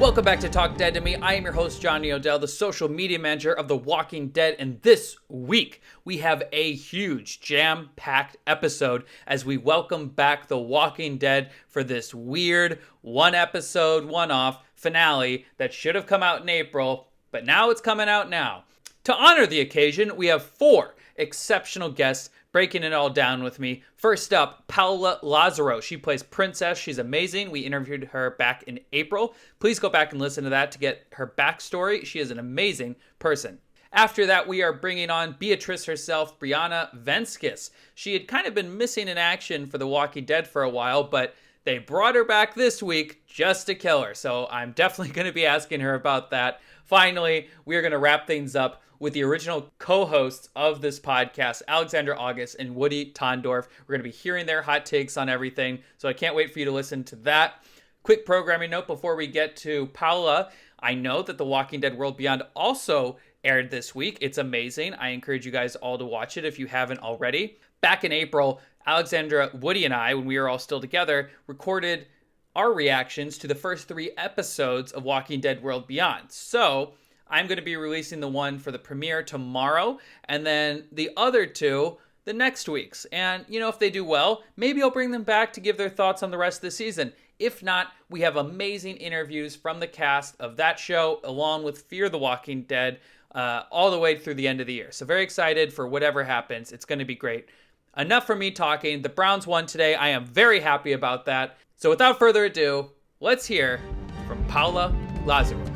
Welcome back to Talk Dead to Me. I am your host, Johnny Odell, the social media manager of The Walking Dead. And this week, we have a huge jam-packed episode as we welcome back The Walking Dead for this weird one-episode, one-off finale that should have come out in April, but now it's coming out now. To honor the occasion, we have 4 exceptional guests breaking it all down with me. First up, Paola Lázaro. She plays Princess. She's amazing. We interviewed her back in April. Please go back and listen to that to get her backstory. She is an amazing person. After that, we are bringing on Beatrice herself, Briana Venskus. She had kind of been missing in action for The Walking Dead for a while, but they brought her back this week just to kill her. So I'm definitely going to be asking her about that. Finally, we are going to wrap things up with the original co-hosts of this podcast, Alexandra August and Woody Tondorf. We're going to be hearing their hot takes on everything, so I can't wait for you to listen to that. Quick programming note before we get to Paola. I know that The Walking Dead World Beyond also aired this week. It's amazing. I encourage you guys all to watch it if you haven't already. Back in April, Alexandra, Woody, and I, when we were all still together, recorded our reactions to the first 3 episodes of Walking Dead World Beyond. So I'm going to be releasing the one for the premiere tomorrow, and then the other 2 the next weeks. And, you know, if they do well, maybe I'll bring them back to give their thoughts on the rest of the season. If not, we have amazing interviews from the cast of that show, along with Fear the Walking Dead, all the way through the end of the year. So very excited for whatever happens. It's going to be great. Enough for me talking. The Browns won today. I am very happy about that. So without further ado, let's hear from Paola Lázaro.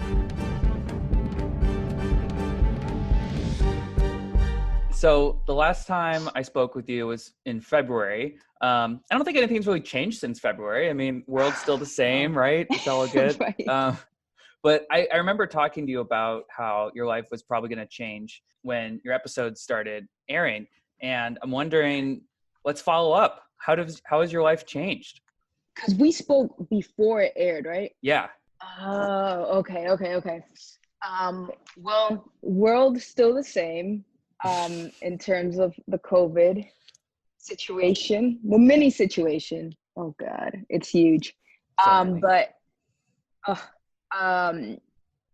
So the last time I spoke with you was in February. I don't think anything's really changed since February. I mean, world's still the same, right? It's all good. Right. But I remember talking to you about how your life was probably going to change when your episodes started airing. And I'm wondering, let's follow up. How has your life changed? Because we spoke before it aired, right? Yeah. Oh, okay. Well, world's still the same in terms of the COVID situation, the mini situation. Oh God, it's huge.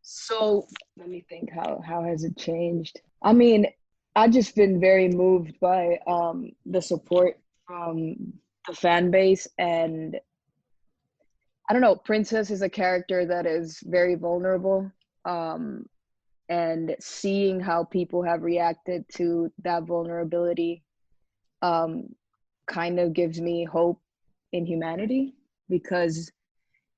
So let me think, how has it changed? I mean, I've just been very moved by the support from the fan base, and I don't know, Princess is a character that is very vulnerable, and seeing how people have reacted to that vulnerability kind of gives me hope in humanity, because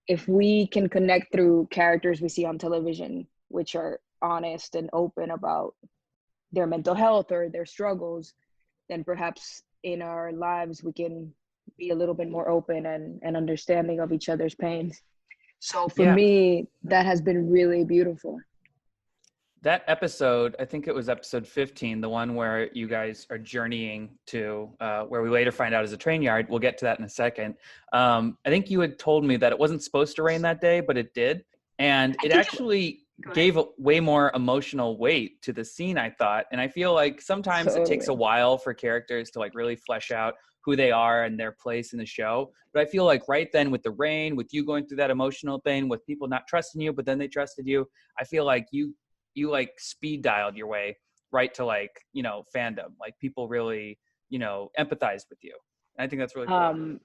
if we can connect through characters we see on television, which are honest and open about their mental health or their struggles, then perhaps in our lives we can be a little bit more open and understanding of each other's pains. So for me, that has been really beautiful. That episode, I think it was episode 15, the one where you guys are journeying to where we later find out is a train yard. We'll get to that in a second. I think you had told me that it wasn't supposed to rain that day, but it did. And it actually gave a way more emotional weight to the scene, I thought. And I feel like sometimes it takes a while for characters to like really flesh out who they are and their place in the show. But I feel like right then with the rain, with you going through that emotional thing, with people not trusting you, but then they trusted you, I feel like you like speed dialed your way right to like, you know, fandom. Like people really, you know, empathized with you. And I think that's really cool.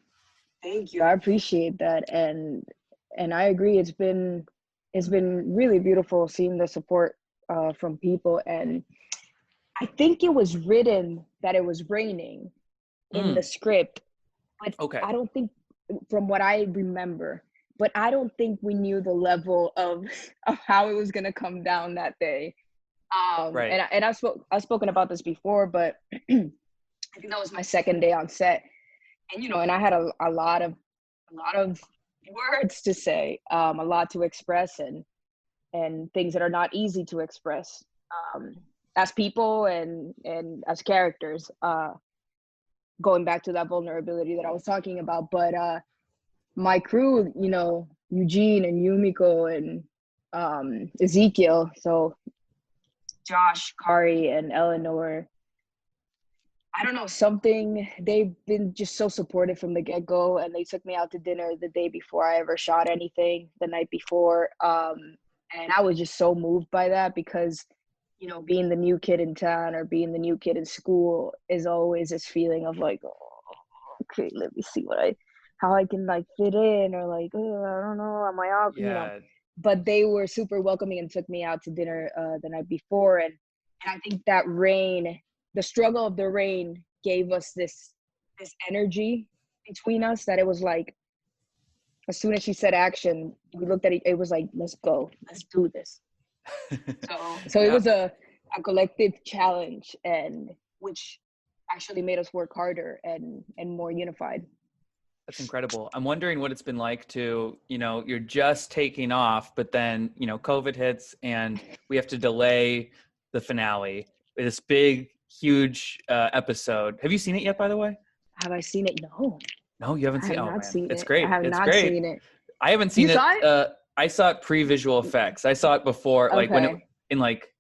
Thank you. I appreciate that. And I agree. It's been really beautiful seeing the support from people. And I think it was written that it was raining in the script, but okay. I don't think, from what I remember, but I don't think we knew the level of how it was going to come down that day. Right. And I've spoken about this before, but I think that was my second day on set, and you know, and I had a lot of words to say, a lot to express, and things that are not easy to express as people and as characters. Going back to that vulnerability that I was talking about, but my crew, you know, Eugene and Yumiko and Ezekiel, so Josh, Kari, and Eleanor, I don't know, something, they've been just so supportive from the get-go, and they took me out to dinner the day before I ever shot anything, the night before. And I was just so moved by that because, you know, being the new kid in town or being the new kid in school is always this feeling of like, oh, okay, let me see how I can like fit in, or like, oh, I don't know, am I out, you know. Yeah. But they were super welcoming and took me out to dinner the night before, and I think that rain, the struggle of the rain, gave us this energy between us that it was like, as soon as she said action, we looked at it was like, let's go, let's do this. So it Yeah. was a collective challenge, and which actually made us work harder and more unified. That's incredible. I'm wondering what it's been like to, you're just taking off, but then, COVID hits and we have to delay the finale. This big, huge episode. Have you seen it yet, by the way? Have I seen it? No, No, you haven't I seen have it? Oh, not man. seen It's it. I great. have It's not great. seen it. I haven't You seen it. saw it? I saw it pre-visual effects. I saw it before, like when it Okay. in like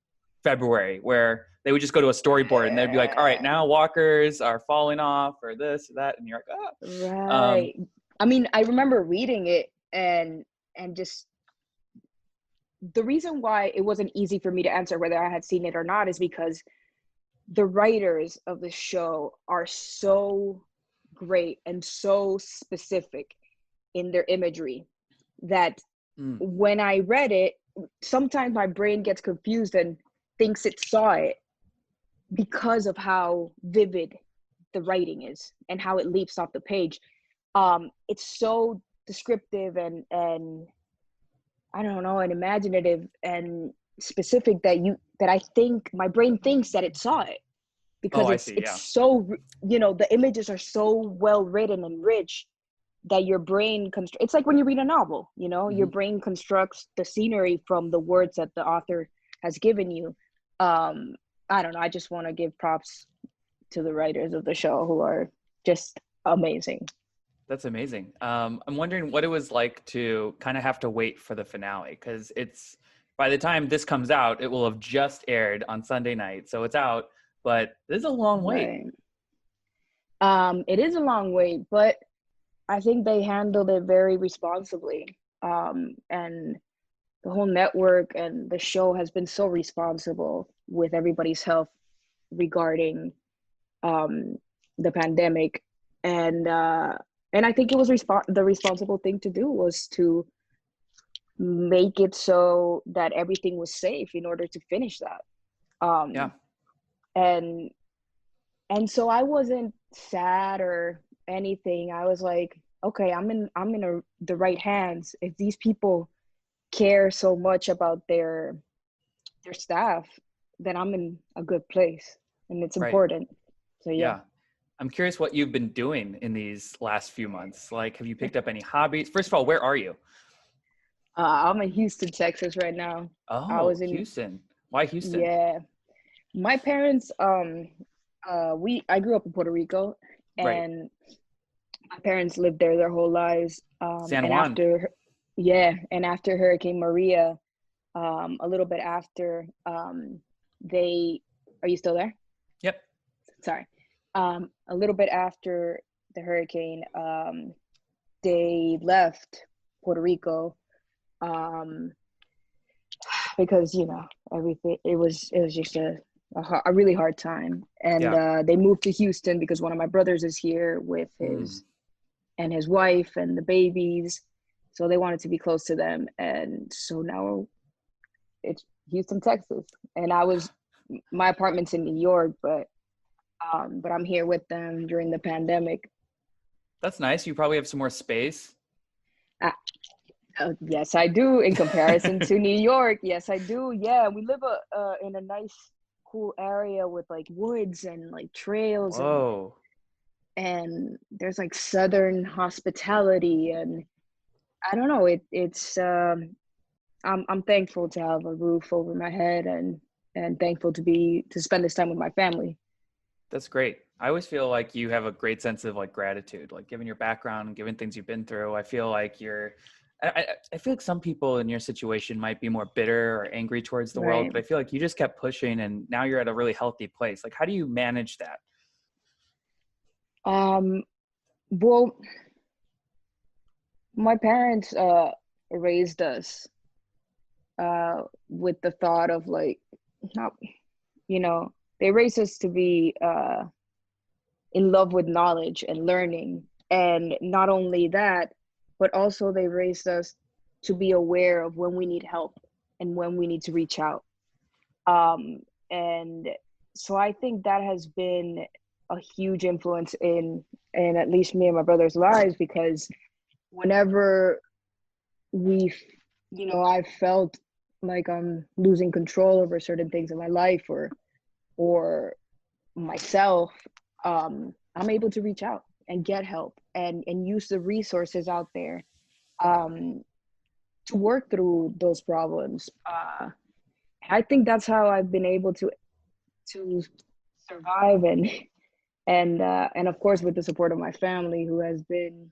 February, where they would just go to a storyboard and they'd be like, all right, now walkers are falling off or this or that. And you're like, Right. I mean, I remember reading it, and just the reason why it wasn't easy for me to answer whether I had seen it or not is because the writers of the show are so great and so specific in their imagery that when I read it, sometimes my brain gets confused and thinks it saw it because of how vivid the writing is and how it leaps off the page. It's so descriptive and I don't know, and imaginative and specific that I think my brain thinks that it saw it, oh, because I see. it's Yeah. so, you know, the images are so well written and rich that your brain it's like when you read a novel, you know, your brain constructs the scenery from the words that the author has given you. I don't know, I just want to give props to the writers of the show, who are just amazing. That's amazing. I'm wondering what it was like to kind of have to wait for the finale, because it's, by the time this comes out, it will have just aired on Sunday night. So it's out, but this is a long wait. Right. It is a long wait, but I think they handled it very responsibly. And the whole network and the show has been so responsible with everybody's health regarding the pandemic. And I think it was the responsible thing to do was to make it so that everything was safe in order to finish that. Yeah. And so I wasn't sad or anything. I was like, okay, I'm in the right hands. If these people care so much about their staff, then I'm in a good place, and it's Right. important. So yeah. I'm curious what you've been doing in these last few months. Like, have you picked up any hobbies? First of all, where are you? I'm in Houston, Texas right now. I Oh, was in Houston. Why Houston? Yeah. My parents I grew up in Puerto Rico, Right. and my parents lived there their whole lives. San And Juan. after Hurricane Maria, a little bit after, they are you still there? Yep. Sorry. A little bit after the hurricane, they left Puerto Rico, because, you know, everything, it was just a really hard time. And Yeah. they moved to Houston because one of my brothers is here with his wife and the babies, so they wanted to be close to them. And so now it's Houston, Texas. And my apartment's in New York, but I'm here with them during the pandemic. That's nice. You probably have some more space. Yes, I do. In comparison to New York, yes, I do. Yeah, we live in a nice, cool area with like woods and like trails, Whoa. and there's like Southern hospitality, and I don't know. I'm thankful to have a roof over my head, and thankful to spend this time with my family. That's great. I always feel like you have a great sense of like gratitude, like given your background and given things you've been through. I feel like I feel like some people in your situation might be more bitter or angry towards the world, Right. but I feel like you just kept pushing and now you're at a really healthy place. Like, how do you manage that? Um, well, my parents raised us with the thought of like, not, you know, they raised us to be in love with knowledge and learning. And not only that, but also they raised us to be aware of when we need help and when we need to reach out. And so I think that has been a huge influence in at least me and my brother's lives, because whenever we, I felt like I'm losing control over certain things in my life or myself, I'm able to reach out and get help and use the resources out there um, to work through those problems. I think that's how I've been able to survive and of course with the support of my family, who has been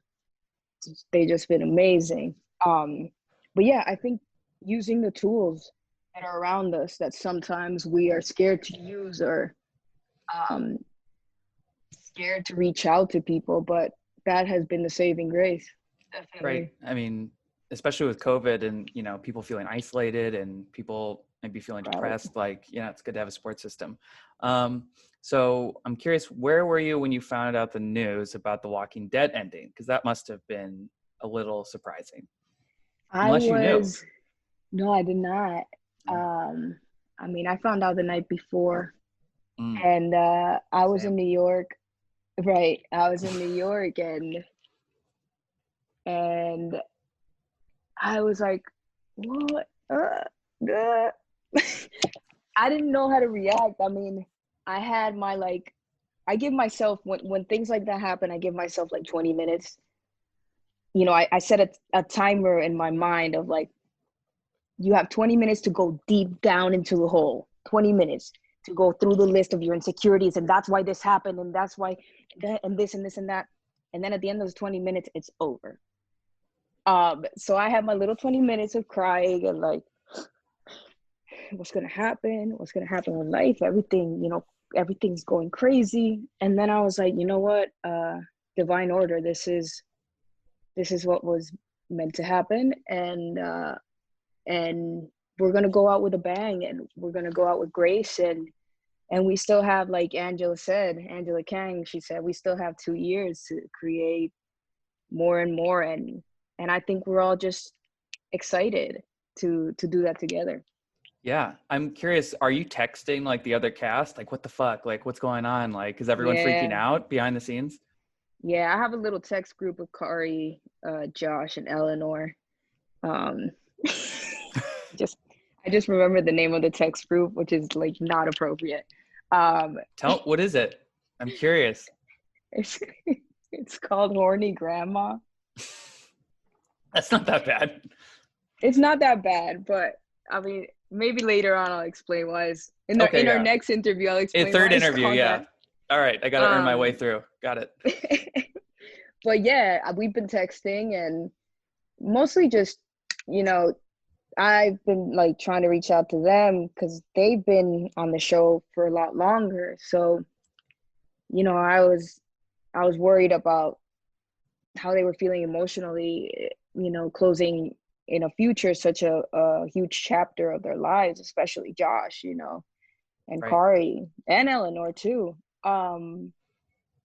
they just been amazing. But yeah, I think using the tools that are around us that sometimes we are scared to use or um, scared to reach out to people, but that has been the saving grace. Right. Definitely. I mean, especially with COVID and, people feeling isolated and people maybe feeling Right. depressed, like, it's good to have a support system. So I'm curious, where were you when you found out the news about The Walking Dead ending? Because that must have been a little surprising, I unless you knew. was, no, I did not. Yeah. I mean, I found out the night before, Mm, and I was in same. New York. Right. I was in New York and I was like, what? I didn't know how to react. I mean, I had my like, I give myself when things like that happen, I give myself like 20 minutes. I set a timer in my mind of like, you have 20 minutes to go deep down into the hole, 20 minutes to go through the list of your insecurities. And that's why this happened. And that's why, and this and this and that. And then at the end of those 20 minutes, it's over. So I had my little 20 minutes of crying and like, what's gonna happen? What's gonna happen with life? Everything, everything's going crazy. And then I was like, you know what? Divine order. This is what was meant to happen, and we're gonna go out with a bang, and we're gonna go out with grace, and we still have, like Angela Kang, she said, we still have 2 years to create more and more, and I think we're all just excited to do that together. Yeah. I'm curious, are you texting like the other cast? Like, what the fuck? Like, what's going on? Like, is everyone freaking Yeah. out behind the scenes? Yeah, I have a little text group with Kari, Josh, and Eleanor. Um, just I just remember the name of the text group, which is like not appropriate. Um, What is it? I'm curious. it's it's called Horny Grandma. That's not that bad. It's not that bad, but I mean, maybe later on I'll explain why it's in our Okay, in our yeah. next interview. I'll A explain third why it's interview, called yeah. that. All right, I got to earn my way Um, through. Got it. but yeah, we've been texting and mostly just, you know, I've been like trying to reach out to them because they've been on the show for a lot longer. So, I was worried about how they were feeling emotionally, closing in a future such a huge chapter of their lives, especially Josh, and Right. Kari and Eleanor too.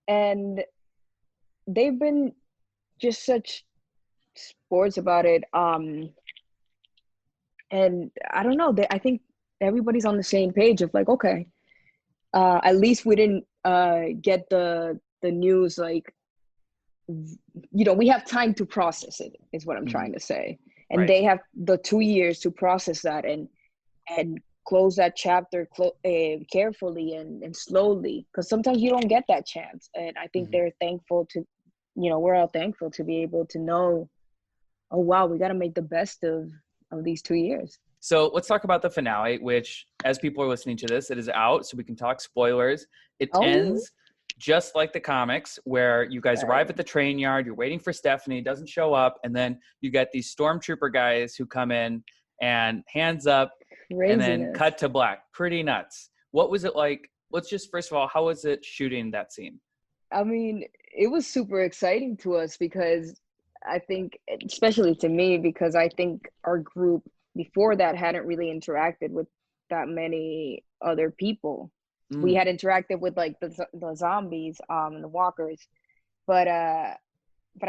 And they've been just such sports about it. And I don't know, I think everybody's on the same page of like, okay, at least we didn't get the news like, we have time to process it, is what I'm Mhm. trying to say. And Right. they have the 2 years to process that and close that chapter carefully and slowly, because sometimes you don't get that chance. And I think Mhm. they're thankful to, we're all thankful to be able to know, oh wow, we got to make the best of these 2 years. So let's talk about the finale, which, as people are listening to this, it is out, so we can talk spoilers. It Oh, ends just like the comics, where you guys arrive right. at the train yard, you're waiting for Stephanie, doesn't show up, and then you get these stormtrooper guys who come in and hands up, and then Craziness. cut to black. Pretty nuts. What was it like? Let's just, first of all, how was it shooting that scene? I mean, it was super exciting to us because I think, especially to me, because I think our group before that hadn't really interacted with that many other people. We Mm. had interacted with like the zombies, and the walkers, but I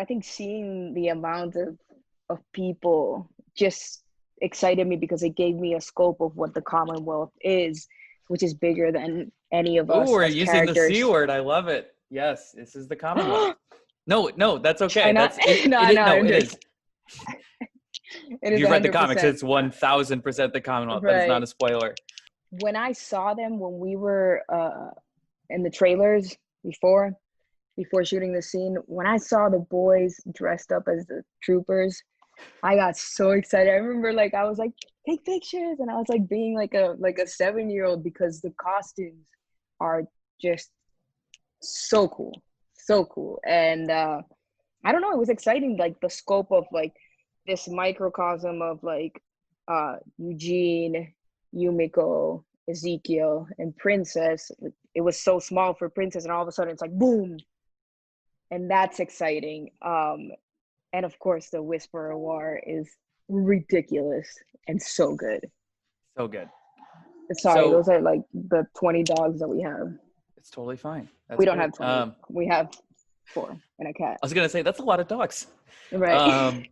think seeing the amount of people just excited me because it gave me a scope of what the Commonwealth is, which is bigger than any of Ooh, us we're as using the C characters. word. I love it. Yes, this is the Commonwealth. No, no, that's okay. China? That's it. No, It is, no, no, it is. it If is you've read the comics, 100%. it's 1000% the Commonwealth. That is not Right. a spoiler. When I saw them when we were in the trailers before shooting the scene, when I saw the boys dressed up as the troopers, I got so excited. I remember like I was like, take pictures, and I was like being like a 7-year-old because the costumes are just so cool. So cool. And I don't know, it was exciting, like the scope of like this microcosm of like Eugene, Yumiko, Ezekiel, and Princess. It was so small for Princess, and all of a sudden it's like boom, and that's exciting. And of course, the Whisperer War is ridiculous and so good. So good. Sorry, So those are like the 20 dogs that we have. it's totally fine. That's We don't great. have 20. We have 4 and a cat. I was gonna say that's a lot of dogs. Right.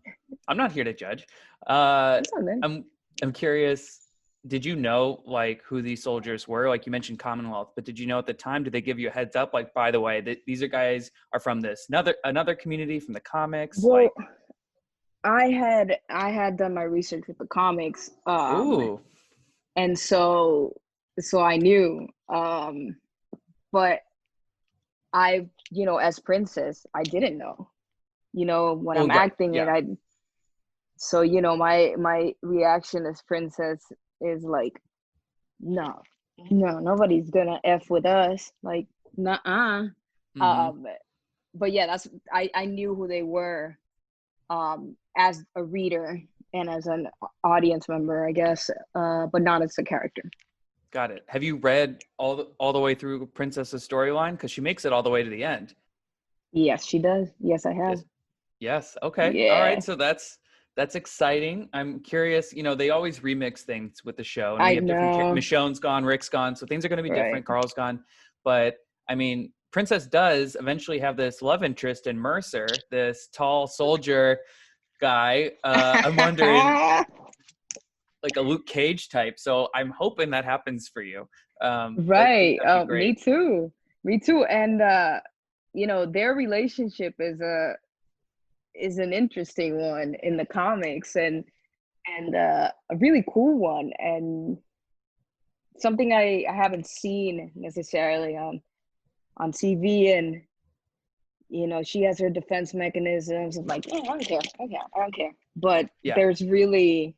I'm not here to judge. That's all good. I'm curious. Did you know like who these soldiers were? Like you mentioned Commonwealth, but did you know at the time? Did they give you a heads up? Like, by the way, these are guys are from this another community from the comics. Well, Like, I had done my research with the comics, ooh, and so I knew, but I, as Princess, I didn't know. When oh I'm right, acting it, yeah, so my reaction as Princess is like, no, nobody's gonna F with us, like, nuh-uh. mm-hmm. Um, but yeah, I knew who they were, as a reader and as an audience member, I guess, but not as a character. Got it. Have you read all the way through Princess's storyline? Because she makes it all the way to the end. Yes, she does. Yes, I have. Yes. Yes. Okay. All right. Yeah, So that's exciting. I'm curious. They always remix things with the show, and we I have different. know. Michonne's gone, Rick's gone, so things are going to be Right. different. Carl's gone, but I mean, Princess does eventually have this love interest in Mercer, this tall soldier guy. I'm wondering, like a Luke Cage type. So I'm hoping that happens for you. I think Right. that'd be Me great. too. Me too. And their relationship is an interesting one in the comics, and a really cool one, and something I haven't seen necessarily on TV. And she has her defense mechanisms of like, I don't care, I don't care. But Yeah. there's really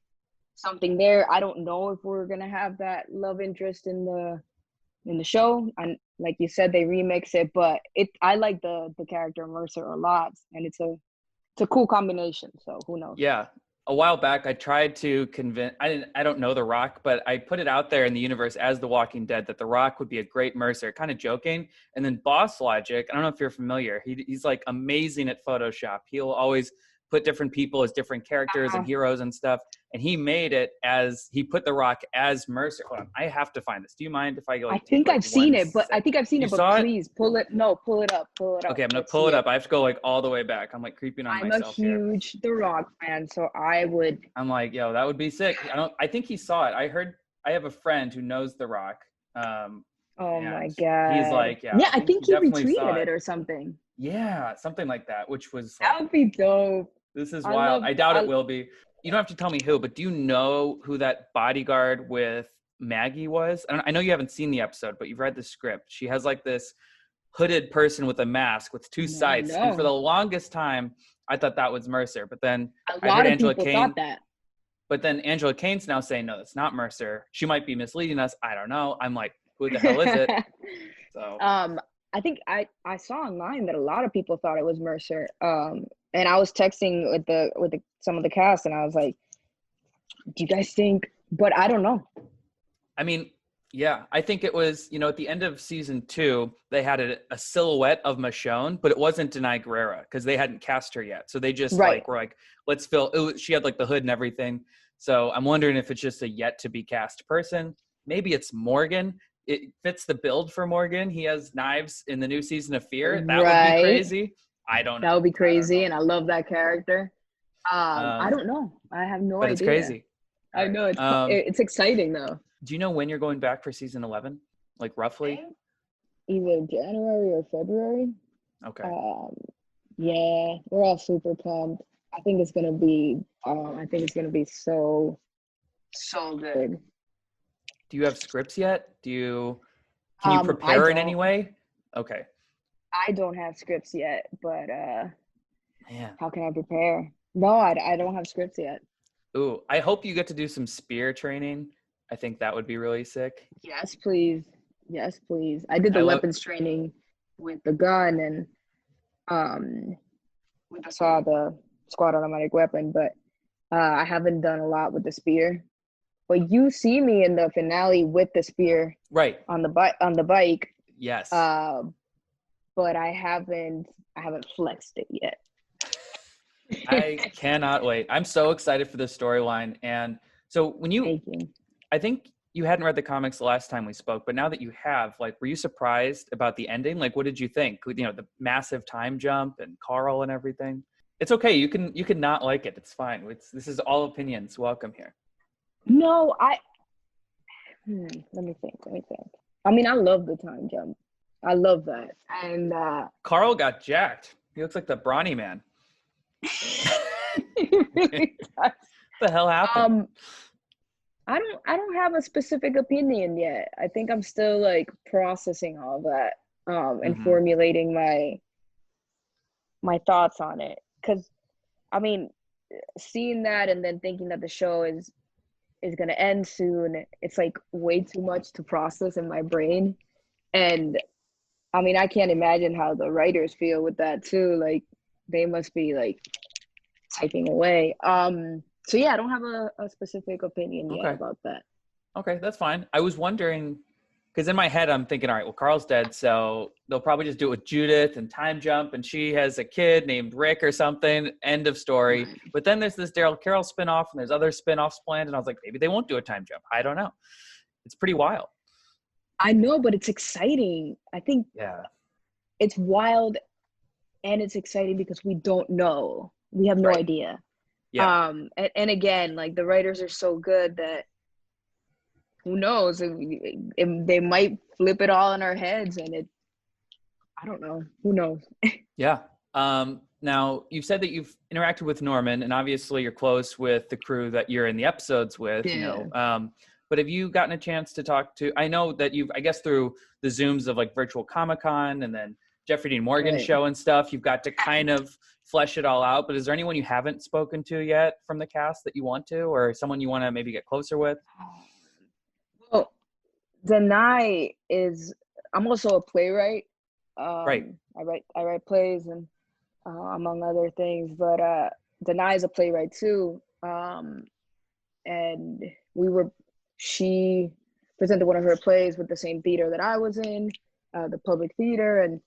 something there. I don't know if we're gonna have that love interest in the show. And like you said, they remix it, but I like the character Mercer a lot, and it's a cool combination. So who knows? Yeah. A while back, I tried to convince, I don't know The Rock, but I put it out there in the universe as The Walking Dead that The Rock would be a great Mercer, kind of joking. And then Boss Logic, I don't know if you're familiar. He's like amazing at Photoshop. He'll always put different people as different characters and heroes and stuff. And he made it as, he put The Rock as Mercer. Hold on, I have to find this. Do you mind if I I like take think like I've seen one it, but sec? You but saw it? please pull it. No, pull it up. Pull it up. Okay, I'm going to Let's pull see it it. up. I have to go like all the way back. I'm like creeping on I'm a myself here. huge The Rock fan, so I would. I'm like, yo, that would be sick. I think he saw it. I have a friend who knows The Rock. Oh my And he's God. like, yeah, Yeah, I I think think he he definitely saw retweeted it it. or something. Yeah, something like that, which was That like, would be dope. this is I wild. love. I doubt it will be. You don't have to tell me who, but do you know who that bodyguard with Maggie was? I know you haven't seen the episode, but you've read the script. She has like this hooded person with a mask with two No, sides. And for the no. longest time, I thought that was Mercer. But then A I heard lot of Angela people thought Kane. that. But then Angela Kane's now saying, no, that's not Mercer. She might be misleading us. I don't know. I'm like, who the hell is it? So I think I saw online that a lot of people thought it was Mercer. And I was texting with some of the cast, and I was like, "Do you guys think?" But I don't know. I mean, Yeah, I think it was, at the end of season 2, they had a silhouette of Michonne, but it wasn't Denai Guerrera because they hadn't cast her yet. So they just Right. were like, let's fill. She had like the hood and everything. So I'm wondering if it's just a yet to be cast person. Maybe it's Morgan. It fits the build for Morgan. He has knives in the new season of Fear. That would be Right. crazy. I don't know. That would be crazy, and I love that character. I Um, don't know. I have no but it's idea. crazy. All I right. know it's exciting though. Do you know when you're going back for season 11? Like roughly? Either January or February. Okay. Yeah, we're all super pumped. I think it's gonna be. I think it's gonna be so good. Do you have scripts yet? Can you prepare in any way? Okay. I don't have scripts yet, but Man. how can I prepare? No, I don't have scripts yet. Ooh, I hope you get to do some spear training. I think that would be really sick. Yes, please. Yes, please. I did the weapons training with the gun and with the squad automatic weapon, but I haven't done a lot with the spear. But you see me in the finale with the spear, right, on the bike. Yes. But I haven't flexed it yet. I cannot wait. I'm so excited for this storyline. And so when Thank you. I think you hadn't read the comics the last time we spoke, but now that you have, like, were you surprised about the ending? Like, what did you think? The massive time jump and Carl and everything. It's okay. You can not like it. It's fine. This is all opinions. Welcome here. No, let me think. I mean, I love the time jump. I love that. And Carl got jacked. He looks like the brawny man. What the hell happened? I don't have a specific opinion yet. I think I'm still like processing all that and formulating my thoughts on it. Because I mean, seeing that and then thinking that the show is going to end soon, it's like way too much to process in my brain. And I mean, I can't imagine how the writers feel with that too. Like, they must be like typing away. So yeah, I don't have a specific opinion yet about that. Okay, that's fine. I was wondering, because in my head I'm thinking, all right, well, Carl's dead, so they'll probably just do it with Judith and time jump, and she has a kid named Rick or something, end of story. Right. But then there's this Daryl Carroll spinoff, and there's other spinoffs planned, and I was like, maybe they won't do a time jump. I don't know. It's pretty wild. I know, but it's exciting. I think it's wild and it's exciting because we don't know. We have no idea. Yeah. And again, like, the writers are so good that who knows? They might flip it all in our heads, and I don't know. Who knows? Yeah. Now, you've said that you've interacted with Norman, and obviously you're close with the crew that you're in the episodes with. Yeah. But have you gotten a chance to talk to? I know that I guess through the Zooms of like virtual Comic-Con and then Jeffrey Dean Morgan show and stuff, you've got to kind of flesh it all out. But is there anyone you haven't spoken to yet from the cast that you want to, or someone you want to maybe get closer with? Well, Denai I'm also a playwright. Right. I write plays and among other things, but Denai is a playwright too. And she presented one of her plays with the same theater that I was in, the Public Theater,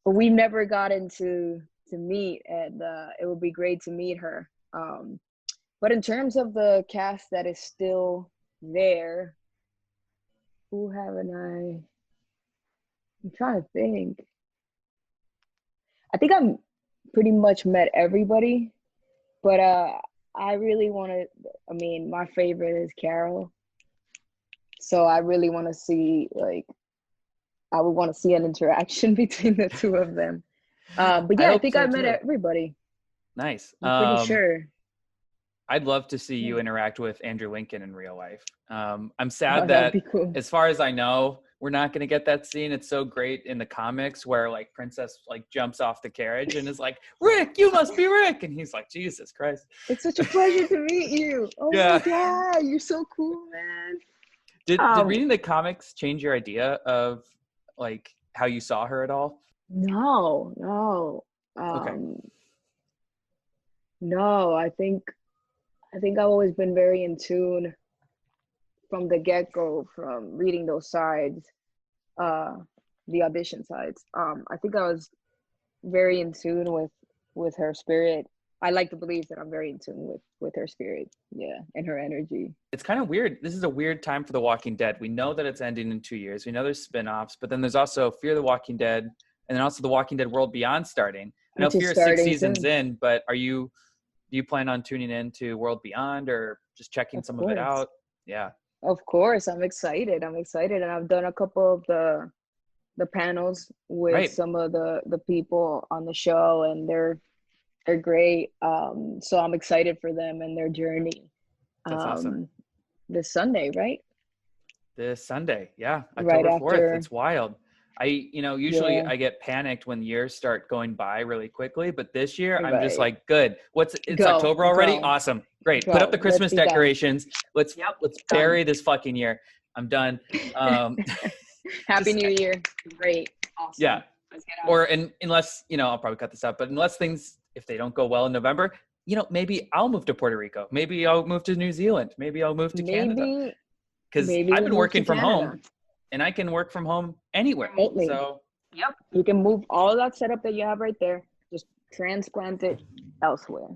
but we never got into to meet, and it would be great to meet her. But in terms of the cast that is still there, who haven't I'm trying to think. I think I'm pretty much met everybody, but I really want to, my favorite is Carol. So I really want to see, I would want to see an interaction between the two of them. But yeah, I think I met everybody. Nice. I'm pretty sure. I'd love to see you interact with Andrew Lincoln in real life. I'm sad that, cool. As far as I know, we're not going to get that scene. It's so great in the comics where like Princess like jumps off the carriage and is like, Rick, you must be Rick. And he's like, Jesus Christ. It's such a pleasure to meet you. Oh my God, you're so cool, man. Did reading the comics change your idea of like how you saw her at all? No. Okay. No, I think I've always been very in tune from the get-go, from reading those sides, the audition sides, I think I was very in tune with her spirit. I like to believe that I'm very in tune with her spirit, yeah, and her energy. It's kind of weird. This is a weird time for The Walking Dead. We know that it's ending in 2 years. We know there's spin-offs, but then there's also Fear the Walking Dead, and then also The Walking Dead World Beyond starting. I know Which is Fear is 6 starting seasons soon. in, but do you plan on tuning in to World Beyond or just checking Of some of it course. out? Yeah. Of course, I'm excited. And I've done a couple of the panels with Right. some of the people on the show, and they're great. So I'm excited for them and their journey. That's awesome. Um, this Sunday, right? This Sunday. Yeah. Right October 4th. after, It's wild. Usually yeah, I get panicked when years start going by really quickly, but this year I'm just right. like, good. It's Go, October already? go, Awesome. Great. Put up the go. Let's Christmas be done. decorations. Let's Yep, let's done. bury this fucking year. I'm done. Um Happy just New Year. Great. yeah. Awesome. Let's get on Or it. and unless, I'll probably cut this out, but unless things if they don't go well in November, maybe I'll move to Puerto Rico. Maybe I'll move to New Zealand. Maybe I'll move to Canada. Maybe, Because maybe I've we'll been move to working from Canada home and I can work from home anywhere. remotely. So Yep. You can move all that setup that you have right there, just transplant it elsewhere.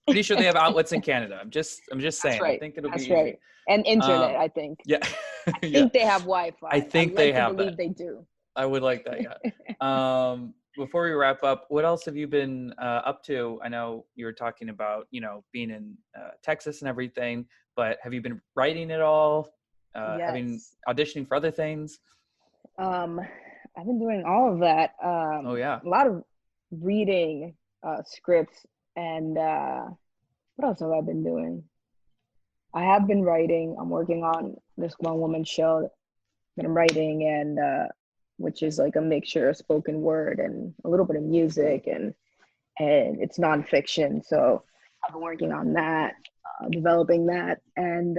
pretty sure they have outlets in Canada. I'm just That's saying. I right. think it'll be That's easy. right. And internet, Um, I think. yeah, I yeah. think they have Wi-Fi. I think I'd they like to have that. believe they do. I would like that. Yeah. Before we wrap up, what else have you been up to? I know you were talking about being in Texas and everything, but have you been writing at all? Having Yes. auditioning for other things? I've been doing all of that. Oh yeah. A lot of reading scripts, and what else have I been doing? I have been writing. I'm working on this one woman show that I'm writing, and which is like a mixture of spoken word and a little bit of music, and it's nonfiction. So I've been working on that, developing that, and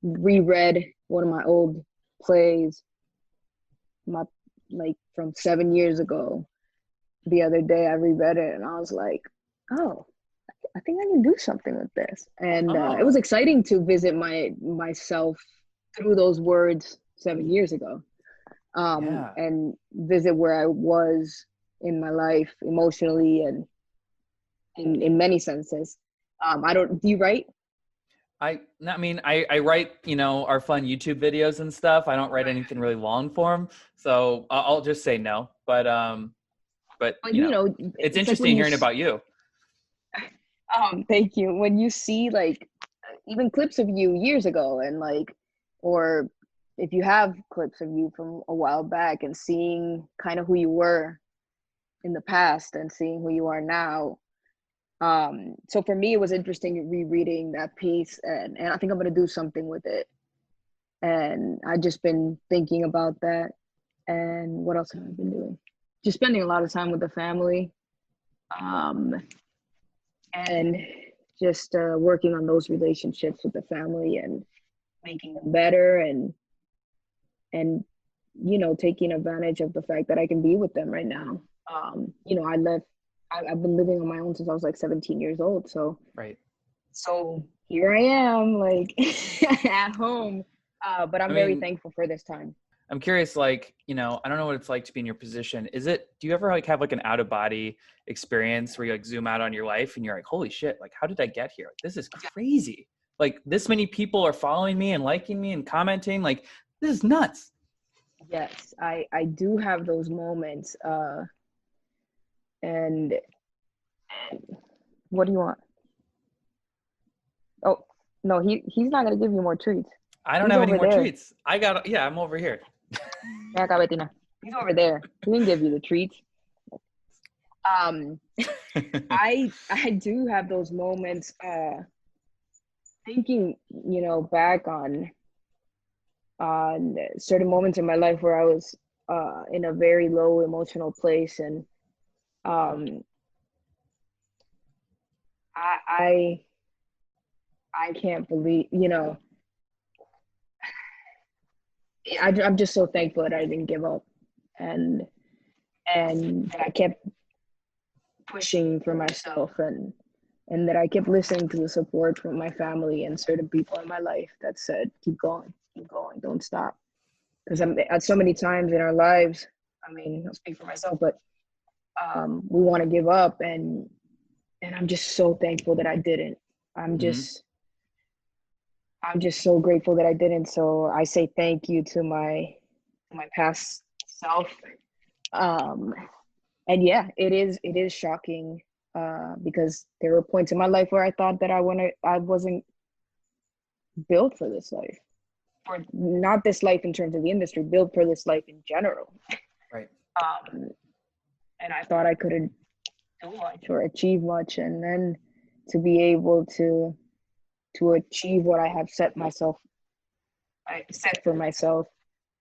reread one of my old plays, my like from 7 years ago. The other day I reread it and I was like, oh, I think I can do something with this. And it was Oh exciting to visit myself through those words 7 years ago, yeah. and visit where I was in my life emotionally and in many senses. Do you write? I write, our fun YouTube videos and stuff. I don't write anything really long form, so I'll just say no. But But you know, it's it's like when interesting you, hearing about you. thank you. When you see like even clips of you years ago, and like, or if you have clips of you from a while back, and seeing kind of who you were in the past and seeing who you are now. So for me, it was interesting rereading that piece, and I think I'm going to do something with it. And I just been thinking about that. And what else have I been doing? Just spending a lot of time with the family, um, and just working on those relationships with the family and making them better, and taking advantage of the fact that I can be with them right now. I've been living on my own since I was like 17 years old. So Right. Here I am, like at home. But I'm I very mean, thankful for this time. I'm curious, like, I don't know what it's like to be in your position. Do you ever like have like an out of body experience where you like zoom out on your life and you're like, holy shit, like how did I get here? Like, this is crazy. Like this many people are following me and liking me and commenting. Like this is nuts. Yes, I do have those moments. And what do you want? Oh, no, he's not gonna give you more treats. I don't He's have any over more there. treats. I'm over here. He's over there. He can give you the treats. Um, I do have those moments, thinking, back on certain moments in my life where I was in a very low emotional place, and I can't believe, I'm just so thankful that I didn't give up, and that I kept pushing for myself, and and that I kept listening to the support from my family and certain people in my life that said, keep going, don't stop. Because I'm at so many times in our lives, I mean, I'll speak for myself, but we want to give up, and I'm just so thankful that I didn't. I'm Mm-hmm. just I'm just so grateful that I didn't. So I say thank you to my past self. Um, and yeah, it is shocking because there were points in my life where I thought that I wasn't built for this life, or not this life in terms of the industry, built for this life in general. Right. And I thought I couldn't do much or achieve much, and then to be able to achieve what I set for myself.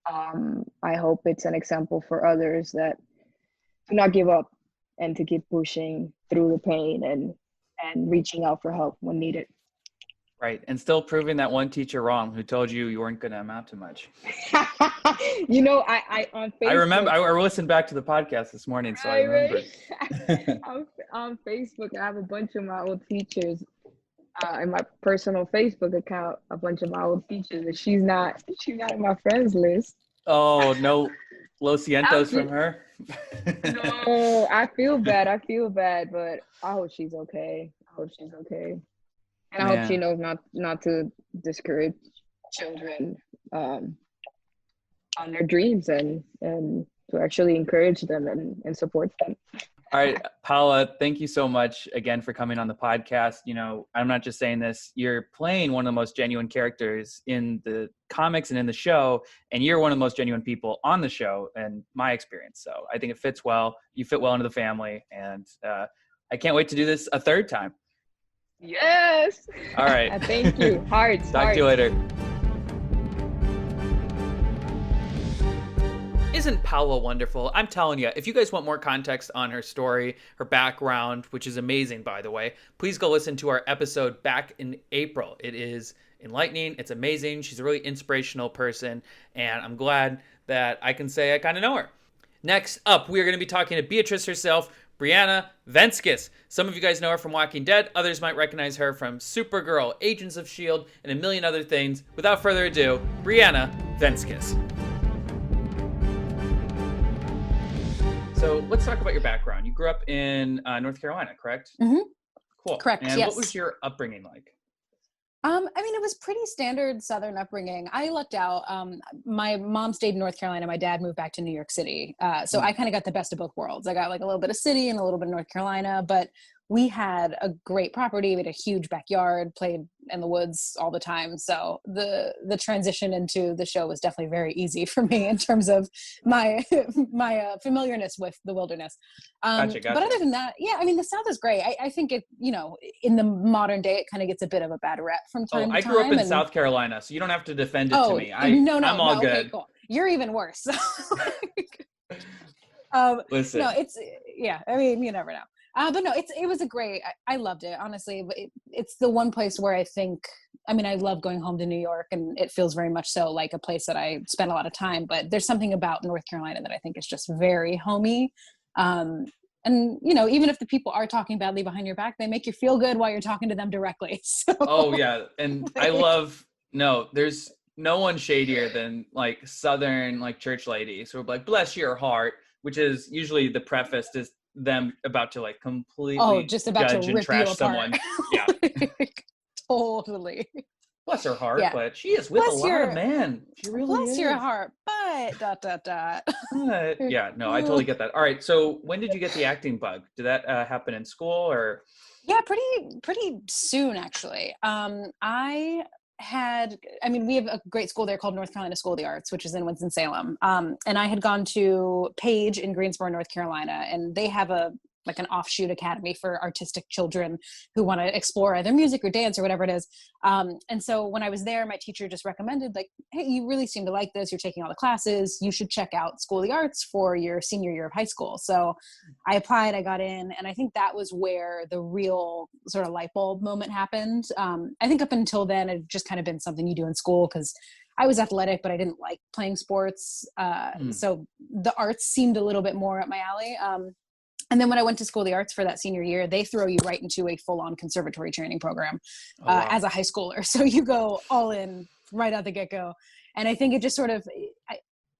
I hope it's an example for others that to not give up and to keep pushing through the pain and reaching out for help when needed. Right. And still proving that one teacher wrong who told you weren't going to amount to much. You know, I on Facebook. I remember, I listened back to the podcast this morning, so I remember. On Facebook, I have a bunch of my old teachers in my personal Facebook account, a bunch of my old teachers, and she's not in my friends list. Oh, no Lo Cientos from her? No, I feel bad, but I hope she's okay. And I hope she knows not to discourage children on their dreams and to actually encourage them and support them. All right, Paola, thank you so much again for coming on the podcast. You know, I'm not just saying this, you're playing one of the most genuine characters in the comics and in the show, and you're one of the most genuine people on the show in my experience. So I think it fits well. You fit well into the family, and I can't wait to do this a third time. Yes. All right. Thank you. Hearts. Talk to you later. Isn't Paola wonderful? I'm telling you, if you guys want more context on her story, her background, which is amazing, by the way, please go listen to our episode back in April. It is enlightening. It's amazing. She's a really inspirational person, and I'm glad that I can say I kind of know her. Next up, we are going to be talking to Beatrice herself, Briana Venskus. Some of you guys know her from Walking Dead. Others might recognize her from Supergirl, Agents of S.H.I.E.L.D., and a million other things. Without further ado, Briana Venskus. So let's talk about your background. You grew up in North Carolina, correct? Mm-hmm. Cool. Correct, and yes. What was your upbringing like? I mean, it was pretty standard Southern upbringing. I lucked out. My mom stayed in North Carolina. My dad moved back to New York City. So I kind of got the best of both worlds. I got like a little bit of city and a little bit of North Carolina, but we had a great property. We had a huge backyard, played in the woods all the time. So the transition into the show was definitely very easy for me in terms of my familiarness with the wilderness. Gotcha. But other than that, yeah, I mean, the South is great. I think it, you know, in the modern day, it kind of gets a bit of a bad rep from time to time. I grew up in South Carolina, so you don't have to defend it to me. I'm all good. Okay, cool. You're even worse. Listen. No, it's, yeah, I mean, you never know. But no, it was a great, I loved it, honestly. But it's the one place where I think, I mean, I love going home to New York, and it feels very much so like a place that I spend a lot of time, but there's something about North Carolina that I think is just very homey. And, you know, even if the people are talking badly behind your back, they make you feel good while you're talking to them directly. So, oh, yeah. And there's no one shadier than like Southern, like church ladies who are like, bless your heart, which is usually the preface to them about to like completely just about judge to and rip trash you apart. someone. Yeah. Totally. Bless her heart, Yeah. but she is with a lot of men. She really bless is. your heart, but ... But, yeah, no, I totally get that. All right, so when did you get the acting bug? Did that happen in school or? Yeah, pretty soon actually. We have a great school there called North Carolina School of the Arts, which is in Winston-Salem. And I had gone to Page in Greensboro, North Carolina, and they have an offshoot academy for artistic children who want to explore either music or dance or whatever it is. And so when I was there, my teacher just recommended, like, hey, you really seem to like this. You're taking all the classes. You should check out School of the Arts for your senior year of high school. So I applied, I got in, and I think that was where the real sort of light bulb moment happened. I think up until then, it had just kind of been something you do in school because I was athletic, but I didn't like playing sports. So the arts seemed a little bit more up my alley. And then when I went to School of the Arts for that senior year, they throw you right into a full-on conservatory training program as a high schooler. So you go all in right out the get-go. And I think it just sort of,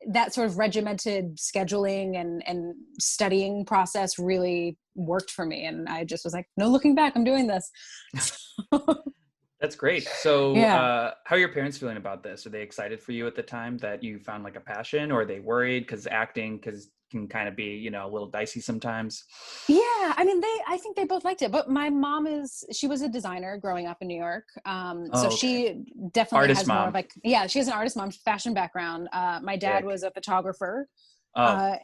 that sort of regimented scheduling and studying process really worked for me. And I just was like, no looking back, I'm doing this. That's great. So Yeah. how are your parents feeling about this? Are they excited for you at the time that you found like a passion, or are they worried because acting can kind of be, you know, a little dicey sometimes? Yeah, I mean, I think they both liked it, but my mom she was a designer growing up in New York. So Oh, okay. she definitely Artist has more of mom. like, yeah, she has an artist mom, fashion background. My dad Dick. was a photographer. Oh, Uh,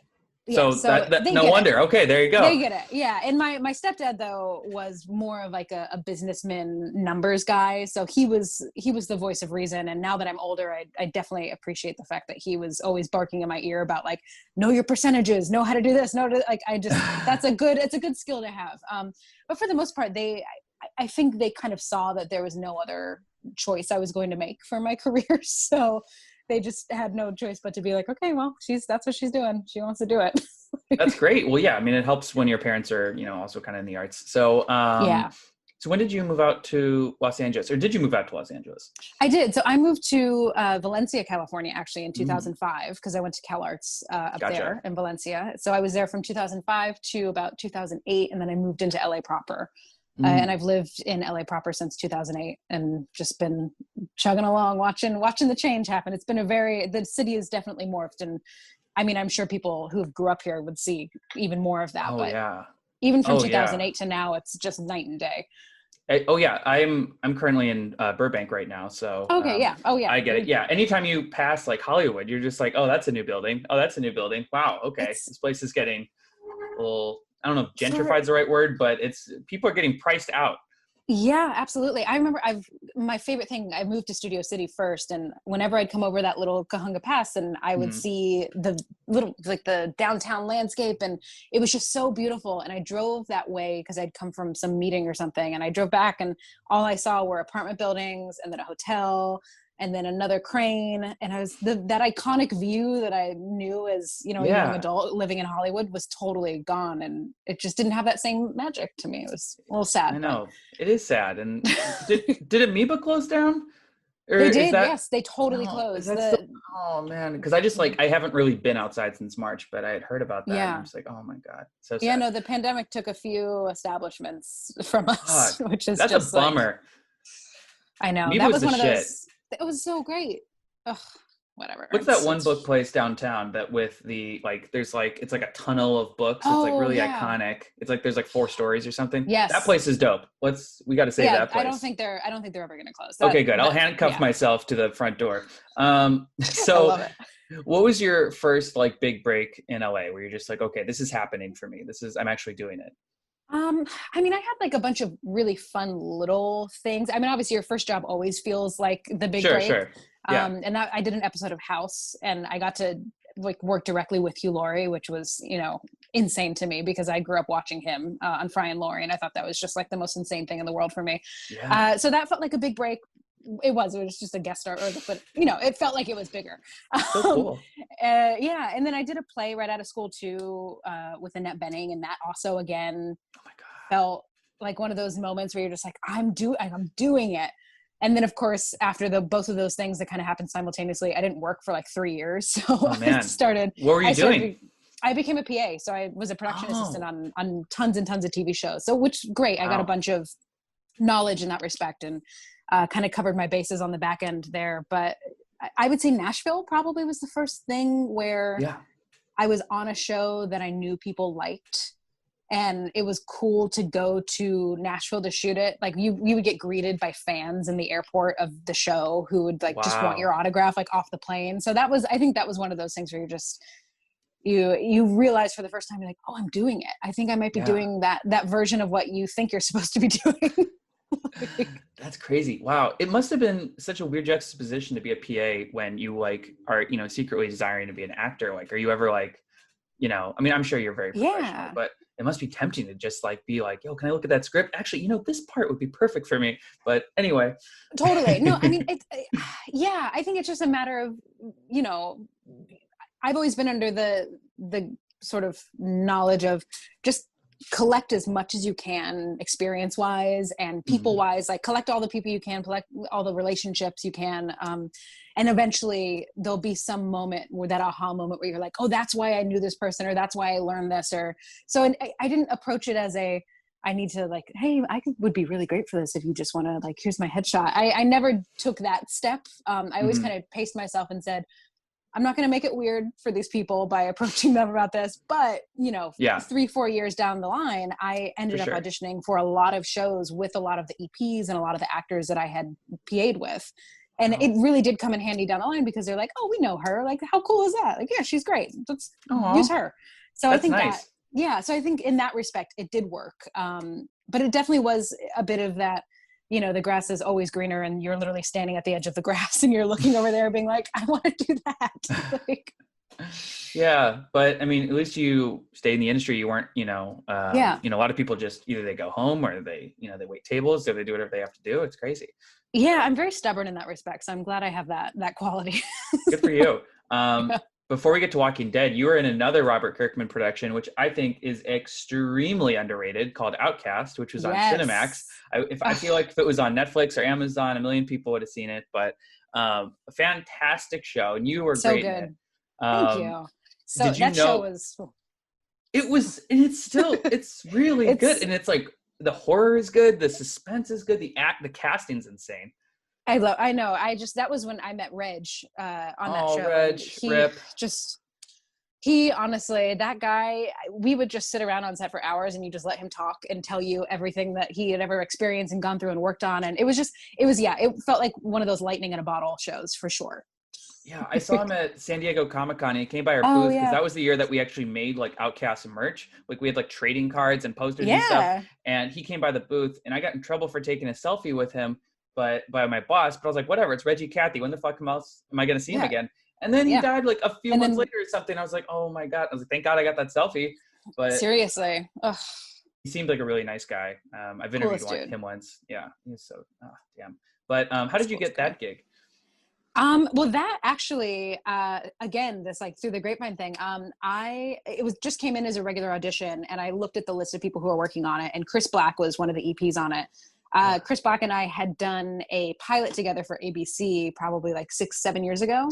yeah, so so that they no get it. wonder. Okay, there you They go. get it. Yeah. And my stepdad though was more of like a businessman numbers guy. So he was the voice of reason. And now that I'm older, I definitely appreciate the fact that he was always barking in my ear about like, know your percentages, know how to do this. Like, it's a good skill to have. But for the most part, I think they kind of saw that there was no other choice I was going to make for my career. So they just had no choice but to be like, okay, well, that's what she's doing. She wants to do it. That's great. Well, yeah, I mean, it helps when your parents are, you know, also kind of in the arts. So, Yeah. so when did you move out to Los Angeles, or did you move out to Los Angeles? I did. So I moved to Valencia, California, actually in Mm, 2005, because I went to CalArts up gotcha. there in Valencia. So I was there from 2005 to about 2008, and then I moved into LA proper. And Mm, I've lived in LA proper since 2008 and just been chugging along, watching the change happen. It's been the city is definitely morphed. And I mean, I'm sure people who grew up here would see even more of that, oh but yeah. even from Oh yeah. 2008 to now, it's just night and day. Oh yeah. I'm currently in Burbank right now, so Okay. Yeah. Oh yeah. I get it. Yeah. Anytime you pass like Hollywood, you're just like, oh, that's a new building. Oh, that's a new building. Wow. Okay, It's this place is getting a little. I don't know if for gentrified is the right word, but people are getting priced out. Yeah, absolutely. I remember my favorite thing, I moved to Studio City first, and whenever I'd come over that little Cahuenga Pass and I would Mhm. see the little, like the downtown landscape, and it was just so beautiful. And I drove that way because I'd come from some meeting or something, and I drove back and all I saw were apartment buildings and then a hotel and then another crane. And I was that iconic view that I knew as, a young Yeah. adult living in Hollywood was totally gone. And it just didn't have that same magic to me. It was a little I sad, but know it is sad. And did Amoeba close down, or they is did. that Yes, they totally no? Is closed. that still? Oh man, because I just like I haven't really been outside since March, but I had heard about that, and I'm Yeah. just like, oh my god, so Yeah, sad. no, the pandemic took a few establishments from us, Fuck, which is that's a just like, bummer. I know. Amoeba That was was the one of shit. those, it was so great. Ugh, whatever. What's that one book place downtown that with the like there's like it's like a tunnel of books. It's like Oh, really yeah. iconic. It's like there's like 4 stories or something. That Yes. place is dope. We got to save Yeah, that place. I don't think they're ever going to close. Okay, good. I'll handcuff Yeah, myself to the front door. I So love it. what was your first like big break in LA where you're just like, okay, this is happening for me. I'm actually doing it. Um, I mean, I had like a bunch of really fun little things. I mean, obviously your first job always feels like the big Sure, break. sure. Yeah. And that I did an episode of House and I got to like work directly with Hugh Laurie, which was, insane to me because I grew up watching him on Fry and Laurie. And I thought that was just like the most insane thing in the world for me. Yeah. So that felt like a big break. It was just a guest star, but it felt like it was bigger. So cool. Yeah. And then I did a play right out of school too, with Annette Bening. And that also, again, Oh my God. felt like one of those moments where you're just like, I'm doing it. And then of course, after both of those things that kind of happened simultaneously, I didn't work for like 3 years. So Oh man. What were you doing? I became a PA. So I was a production assistant Oh. on tons and tons of TV shows. So which great. I got a Wow. bunch of knowledge in that respect and kind of covered my bases on the back end there. But I would say Nashville probably was the first thing where Yeah. I was on a show that I knew people liked. And it was cool to go to Nashville to shoot it. Like you would get greeted by fans in the airport of the show who would like just want your Wow. autograph like off the plane. So I think that was one of those things where you realize for the first time, you're like, oh, I'm doing it. I think I might be Yeah. doing that version of what you think you're supposed to be doing. That's crazy. Wow. It must have been such a weird juxtaposition to be a PA when you like are, secretly desiring to be an actor. Like, are you ever like, I mean, I'm sure you're very professional, Yeah. but it must be tempting to just like be like, yo, can I look at that script? Actually, this part would be perfect for me. But anyway. Totally. No, I mean, yeah, I think it's just a matter of, I've always been under the sort of knowledge of just collect as much as you can experience wise and people wise, like collect all the people you can, collect all the relationships you can. And eventually there'll be some moment where that aha moment where you're like, oh, that's why I knew this person, or that's why I learned this. Or so, and I didn't approach it as I need to like, hey, would be really great for this if you just want to like, here's my headshot. I never took that step. I always kind of paced myself and said, I'm not going to make it weird for these people by approaching them about this. But, 3-4 years down the line, I ended up auditioning for a lot of shows with a lot of the EPs and a lot of the actors that I had PA'd with. And it really did come in handy down the line because they're like, oh, we know her. Like, how cool is that? Like, yeah, she's great. Let's use her. So That's I think nice. so I think in that respect, it did work. But it definitely was a bit of that, the grass is always greener and you're literally standing at the edge of the grass and you're looking over there being like, I want to do that. Like, yeah. But I mean, at least you stayed in the industry. You weren't, a lot of people just either they go home or they wait tables or they do whatever they have to do. It's crazy. Yeah. I'm very stubborn in that respect. So I'm glad I have that quality. Good for you. Before we get to Walking Dead, you were in another Robert Kirkman production, which I think is extremely underrated, called Outcast, which was on Cinemax. I feel like if it was on Netflix or Amazon, a million people would have seen it. But a fantastic show, and you were so great good. in it. Thank you. So did you that show was. It was, and it's really good, and it's like the horror is good, the suspense is good, the casting's insane. I know. That was when I met Reg on that show. Reg, rip. He honestly, that guy, we would just sit around on set for hours and you just let him talk and tell you everything that he had ever experienced and gone through and worked on. And it felt like one of those lightning in a bottle shows for sure. Yeah, I saw him at San Diego Comic-Con and he came by our booth because that was the year that we actually made like Outcast merch. Like we had like trading cards and posters and stuff. And he came by the booth and I got in trouble for taking a selfie with him. But by my boss, but I was like, whatever, it's Reggie Cathy. When the fuck else am I going to see him again? And then he died like a few months later or something. I was like, oh my God. I was like, thank God I got that selfie. But seriously. Ugh. He seemed like a really nice guy. I've interviewed him once. Yeah. He was so, damn. But how did you get that gig? Well, that actually, again, this like through the grapevine thing, it just came in as a regular audition and I looked at the list of people who are working on it and Chris Black was one of the EPs on it. Chris Black and I had done a pilot together for ABC probably like 6-7 years ago.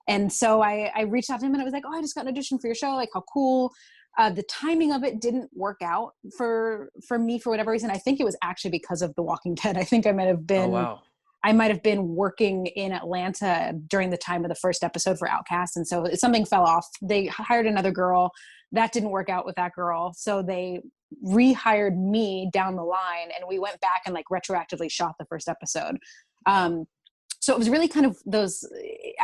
And so I reached out to him and I was like, oh, I just got an audition for your show. Like how cool. The timing of it didn't work out for me for whatever reason. I think it was actually because of The Walking Dead. I think I might have been working in Atlanta during the time of the first episode for Outcast. And so something fell off. They hired another girl. That didn't work out with that girl. So they rehired me down the line and we went back and like retroactively shot the first episode. So it was really kind of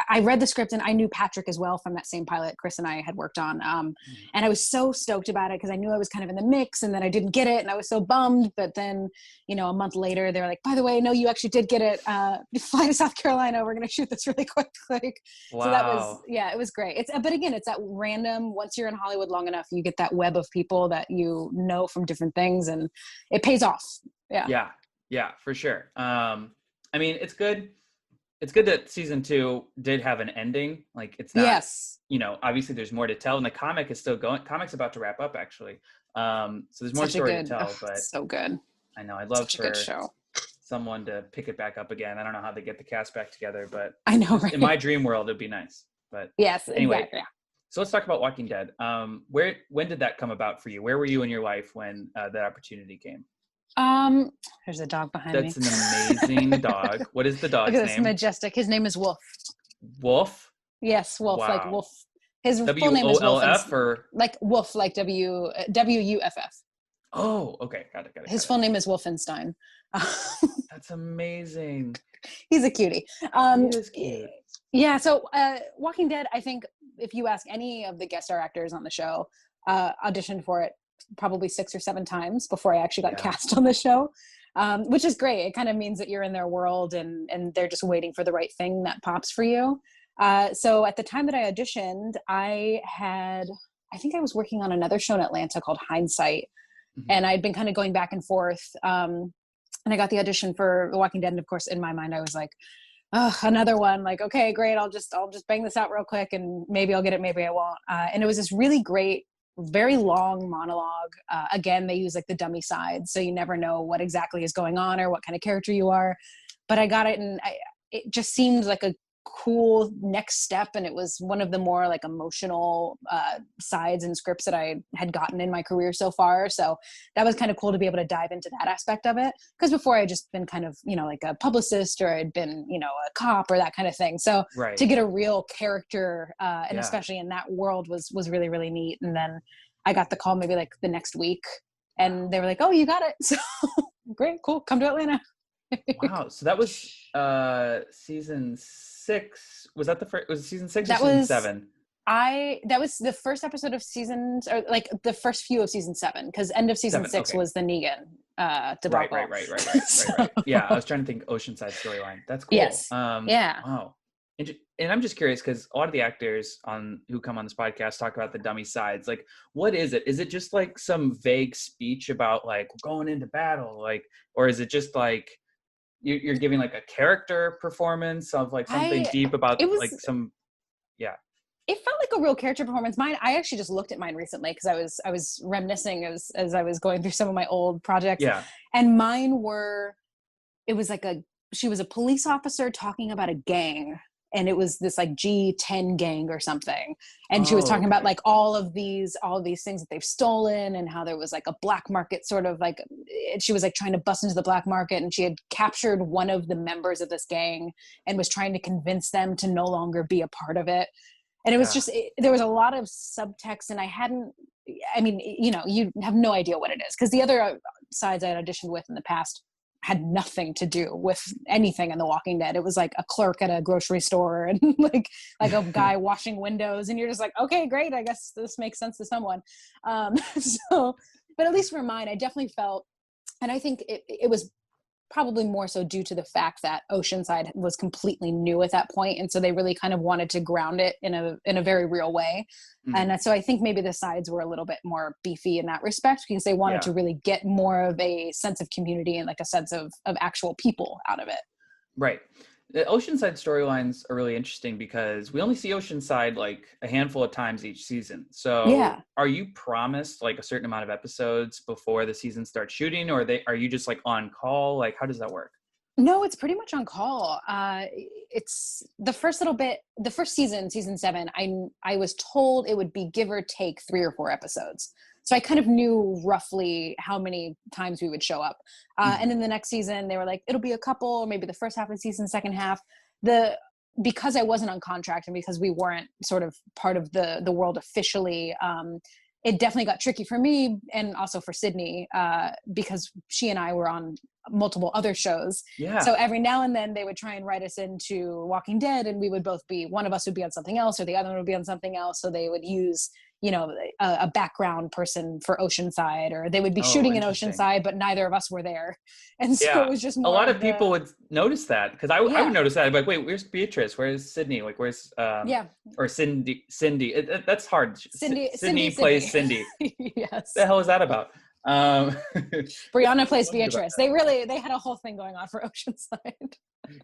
I read the script and I knew Patrick as well from that same pilot Chris and I had worked on. And I was so stoked about it because I knew I was kind of in the mix and then I didn't get it and I was so bummed. But then, a month later, they were like, by the way, no, you actually did get it. Fly to South Carolina. We're going to shoot this really quick. Wow. So that was, it was great. But again, it's that random, once you're in Hollywood long enough, you get that web of people that from different things and it pays off. Yeah. Yeah, for sure. I mean, it's good. It's good that season 2 did have an ending. Like it's not, obviously there's more to tell and the comic is still going. Comic's about to wrap up actually. So there's more story to tell, but so good. I know I'd love for someone to pick it back up again. I don't know how they get the cast back together, but I know, right? In my dream world, it'd be nice. But yes, anyway, exactly. So let's talk about Walking Dead. When did that come about for you? Where were you in your life when that opportunity came? There's a dog behind me. That's an amazing dog. What is the dog's name? It's majestic. His name is Wolf. Wolf? Yes, Wolf. Wow. Like Wolf. His full name is Wolf. WOLF or like Wolf, like WUFF. Oh, okay. Got it. His full name is Wolfenstein. That's amazing. He's a cutie. He is cute. Yeah. So, Walking Dead. I think if you ask any of the guest star actors on the show, auditioned for it probably 6 or 7 times before I actually got cast on the show, which is great. It kind of means that you're in their world and they're just waiting for the right thing that pops for you. So at the time that I auditioned, I think I was working on another show in Atlanta called Hindsight. Mm-hmm. And I'd been kind of going back and forth. And I got the audition for The Walking Dead. And of course, in my mind, I was like, oh, another one. Like, okay, great. I'll just bang this out real quick and maybe I'll get it. Maybe I won't. And it was this really great very long monologue. Again, they use like the dummy sides, so you never know what exactly is going on or what kind of character you are. But I got it, and it just seemed like a cool next step, and it was one of the more like emotional sides and scripts that I had gotten in my career so far. So that was kind of cool to be able to dive into that aspect of it, because before I'd just been kind of, you know, like a publicist, or I'd been, you know, a cop or that kind of thing. So to get a real character and especially in that world was really, really neat. And then I got the call maybe like the next week, and they were like, oh, you got it. So great, cool, come to Atlanta. Wow. So that was season 6. Was that the first? Was it season 6 or That season was 7? that was the first episode of seasons, or like the first few of season 7, because end of season 6 okay. was the Negan debacle. Right. Yeah, I was trying to think Oceanside storyline. That's cool. Yes. Yeah. Wow. And I'm just curious, because a lot of the actors who come on this podcast talk about the dummy sides. Like, what is it? Is it just like some vague speech about like going into battle, like, or is it just like you're giving like a character performance of like something deep about like some, It felt like a real character performance. Mine, I actually just looked at mine recently because I was reminiscing as I was going through some of my old projects. Yeah. And mine it was like she was a police officer talking about a gang, and it was this like G10 gang or something. And she was talking about like all of these things that they've stolen, and how there was like a black market sort of like, she was like trying to bust into the black market, and she had captured one of the members of this gang and was trying to convince them to no longer be a part of it. And it was just, there was a lot of subtext, and I mean, you know, you have no idea what it is, because the other sides I had auditioned with in the past had nothing to do with anything in The Walking Dead. It was like a clerk at a grocery store, and like a guy washing windows, and you're just like, okay, great, I guess this makes sense to someone. So, but at least for mine, I definitely felt, and I think it was probably more so due to the fact that Oceanside was completely new at that point, and so they really kind of wanted to ground it in a very real way. And so I think maybe the sides were a little bit more beefy in that respect, because they wanted to really get more of a sense of community and like a sense of actual people out of it. Right. The Oceanside storylines are really interesting because we only see Oceanside like a handful of times each season. So are you promised like a certain amount of episodes before the season starts shooting, or are you just like on call? Like, how does that work? No, it's pretty much on call. It's the first season, season 7, I was told it would be give or take 3 or 4 episodes. So I kind of knew roughly how many times we would show up. And then the next season, they were like, it'll be a couple, or maybe the first half of the season, second half. Because I wasn't on contract, and because we weren't sort of part of the world officially, it definitely got tricky for me, and also for Sydney, because she and I were on multiple other shows. Yeah. So every now and then they would try and write us into Walking Dead, and we would both be, one of us would be on something else, or the other one would be on something else. So they would use, you know, a background person for Oceanside, or they would be shooting in Oceanside, but neither of us were there. And so it was just more a lot of people would notice that, because I would notice that. I'd be like, wait, where's Beatrice? Where's Sydney? Like, where's or Cindy? That's hard. Sydney plays Cindy. Yes. What the hell is that about? Briana plays Beatrice. They had a whole thing going on for Oceanside.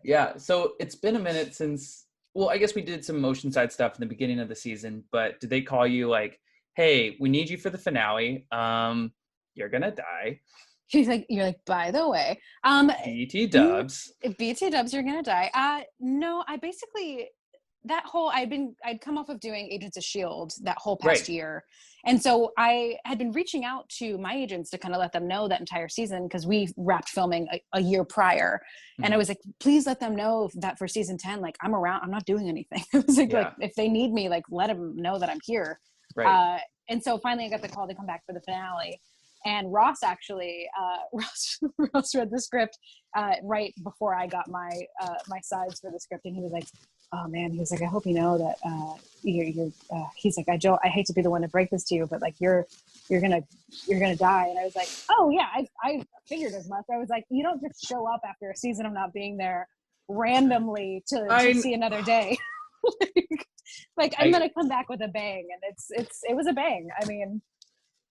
Yeah. So it's been a minute since. Well, I guess we did some Oceanside stuff in the beginning of the season, but did they call you like, hey, we need you for the finale. You're going to die. You're like, by the way, BT dubs, you're going to die. No, I basically, I'd come off of doing Agents of S.H.I.E.L.D. that whole past year. And so I had been reaching out to my agents to kind of let them know that entire season, because we wrapped filming a year prior. And I was like, please let them know that for season 10, like, I'm around, I'm not doing anything. I was like, if they need me, like, let them know that I'm here. Right. And so finally I got the call to come back for the finale. And Ross actually, Ross read the script right before I got my sides for the script, and he was like, "Oh man," he was like, "I hope you know that you're." He's like, "I hate to be the one to break this to you, but like you're gonna die." And I was like, "Oh yeah, I figured as much." I was like, "You don't just show up after a season of not being there randomly to see another day." like I'm gonna come back with a bang, and it was a bang. I mean.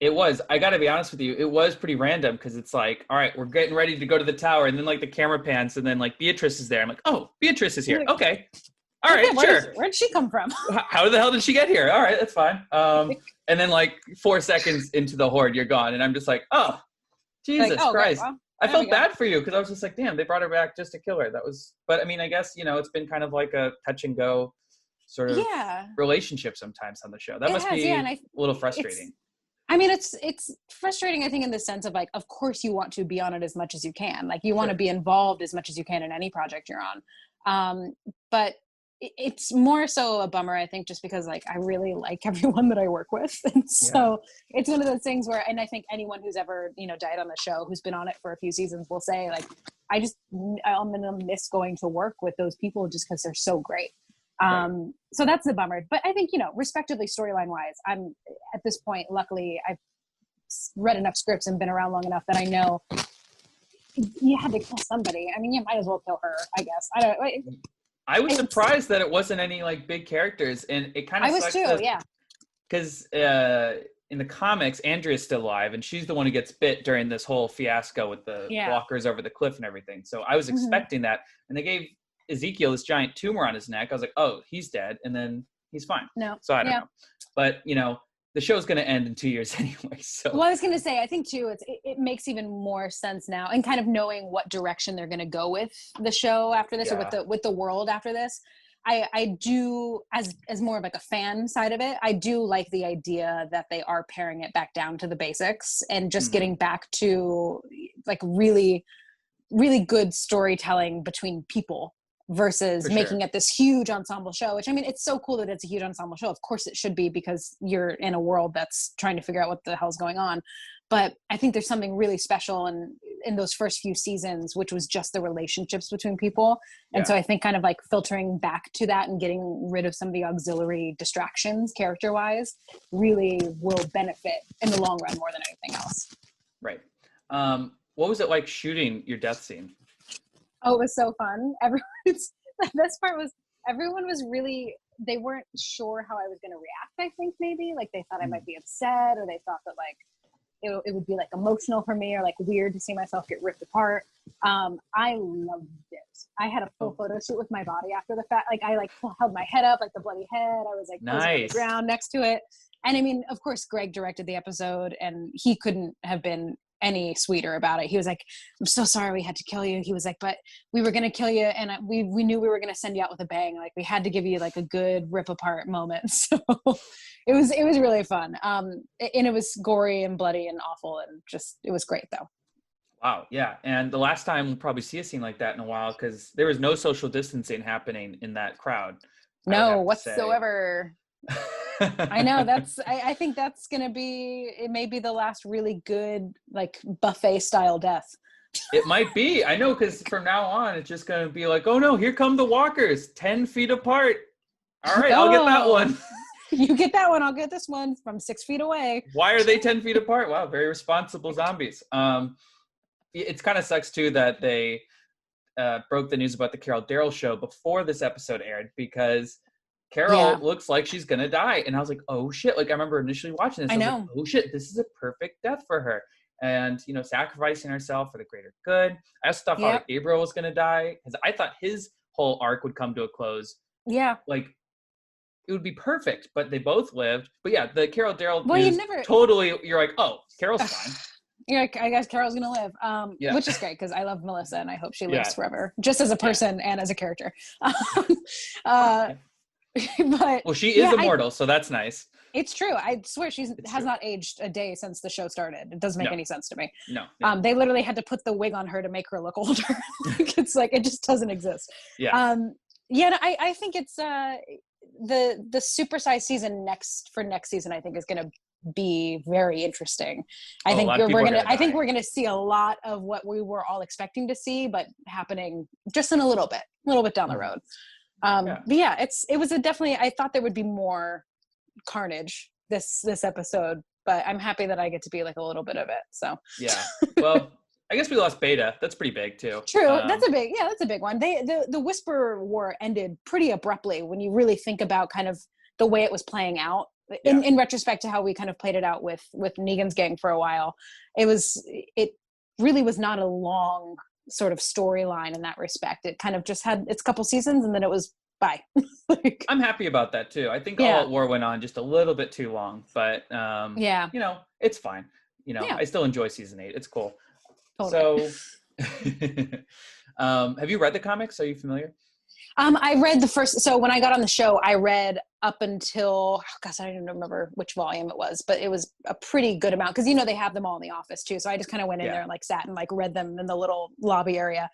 It was. I got to be honest with you. It was pretty random, because it's like, all right, we're getting ready to go to the tower, and then like the camera pans, and then like Beatrice is there. I'm like, oh, Beatrice is here. Okay. all right, sure. Where'd she come from? How the hell did she get here? All right, that's fine. And then like 4 seconds into the horde, you're gone. And I'm just like, oh, Jesus Christ. Okay, well, I felt bad for you because I was just like, damn, they brought her back just to kill her. But I mean, I guess, it's been kind of like a touch and go sort of relationship sometimes on the show. That must be a little frustrating. It's frustrating, I think, in the sense of like, of course you want to be on it as much as you can. Like you want to be involved as much as you can in any project you're on. But it's more so a bummer, I think, just because like I really like everyone that I work with. And so it's one of those things where, and I think anyone who's ever, died on the show, who's been on it for a few seasons will say like, I'm going to miss going to work with those people just because they're so great. So that's the bummer, but I think, respectively storyline wise, I'm at this point, luckily I've read enough scripts and been around long enough that I know you had to kill somebody. I mean, you might as well kill her, I guess. I was surprised that it wasn't any like big characters, and it kind of I was too, yeah. Because in the comics, Andrea's still alive, and she's the one who gets bit during this whole fiasco with the walkers over the cliff and everything. So I was expecting that, and they gave Ezekiel this giant tumor on his neck. I was like, oh, he's dead, and then he's fine. No, so I don't know, but the show's going to end in 2 years anyway. So well, I was going to say, I think too, it makes even more sense now, and kind of knowing what direction they're going to go with the show after this, or with the world after this. I do, as more of like a fan side of it, I do like the idea that they are paring it back down to the basics and just getting back to like really, really good storytelling between people versus making it this huge ensemble show, which I mean, it's so cool that it's a huge ensemble show. Of course it should be, because you're in a world that's trying to figure out what the hell's going on. But I think there's something really special in those first few seasons, which was just the relationships between people. And so I think kind of like filtering back to that and getting rid of some of the auxiliary distractions character wise really will benefit in the long run more than anything else. Right. What was it like shooting your death scene? Oh, it was so fun. The best part was everyone was really, they weren't sure how I was going to react, I think maybe. Like they thought I might be upset, or they thought that like it would be like emotional for me, or like weird to see myself get ripped apart. I loved it. I had a full photo shoot with my body after the fact. Like I like held my head up, like the bloody head. I was like on the ground next to it. And I mean, of course, Greg directed the episode, and he couldn't have been any sweeter about it. He was like, I'm so sorry we had to kill you. He was like, but we were going to kill you, and we knew we were going to send you out with a bang. Like we had to give you like a good rip apart moment. So it was really fun. And it was gory and bloody and awful, and just, it was great though. Wow. Yeah. And the last time we'll probably see a scene like that in a while, because there was no social distancing happening in that crowd. No, whatsoever. I know, I think that's gonna be, it may be the last really good like buffet style death. It might be. I know, because from now on it's just gonna be like, oh no, here come the walkers 10 feet apart. All right, I'll get that one. You get that one, I'll get this one from 6 feet away. Why are they 10 feet apart? Wow, very responsible zombies. It kind of sucks too that they broke the news about the Carol Darrell show before this episode aired, because Carol looks like she's gonna die, and I was like, "Oh shit!" Like I remember initially watching this, I was like, "Oh shit, this is a perfect death for her," and sacrificing herself for the greater good. I also thought Father Gabriel was gonna die, because I thought his whole arc would come to a close. Yeah, like it would be perfect, but they both lived. But yeah, the Carol Darrell news, totally. You're like, "Oh, Carol's fine." You're like, I guess Carol's gonna live, which is great, because I love Melissa and I hope she lives forever, just as a person and as a character. But well, she is immortal, so that's nice. It's true. I swear she has not aged a day since the show started. It doesn't make any sense to me. No. They literally had to put the wig on her to make her look older. It's like it just doesn't exist. I think it's the supersized season next season, I think, is going to be very interesting. I think we're gonna see a lot of what we were all expecting to see, but happening just in a little bit down the road. But yeah, it was definitely, I thought there would be more carnage this episode, but I'm happy that I get to be like a little bit of it. So yeah, well, I guess we lost Beta. That's pretty big too. True. That's a big one. The Whisper War ended pretty abruptly when you really think about kind of the way it was playing out. In retrospect to how we kind of played it out with Negan's gang for a while, it really was not a long sort of storyline in that respect. It kind of just had its couple seasons, and then it was bye. I'm happy about that too. I think Yeah. All Out War went on just a little bit too long, but Yeah. you know, it's fine. You know, Yeah. I still enjoy season 8. It's cool. Totally. So, have you read the comics? Are you familiar? I read the first, so when I got on the show, I read up until, oh gosh, I don't even remember which volume it was, but it was a pretty good amount because, you know, they have them all in the office too. So I just kind of went in there and like sat and like read them in the little lobby area.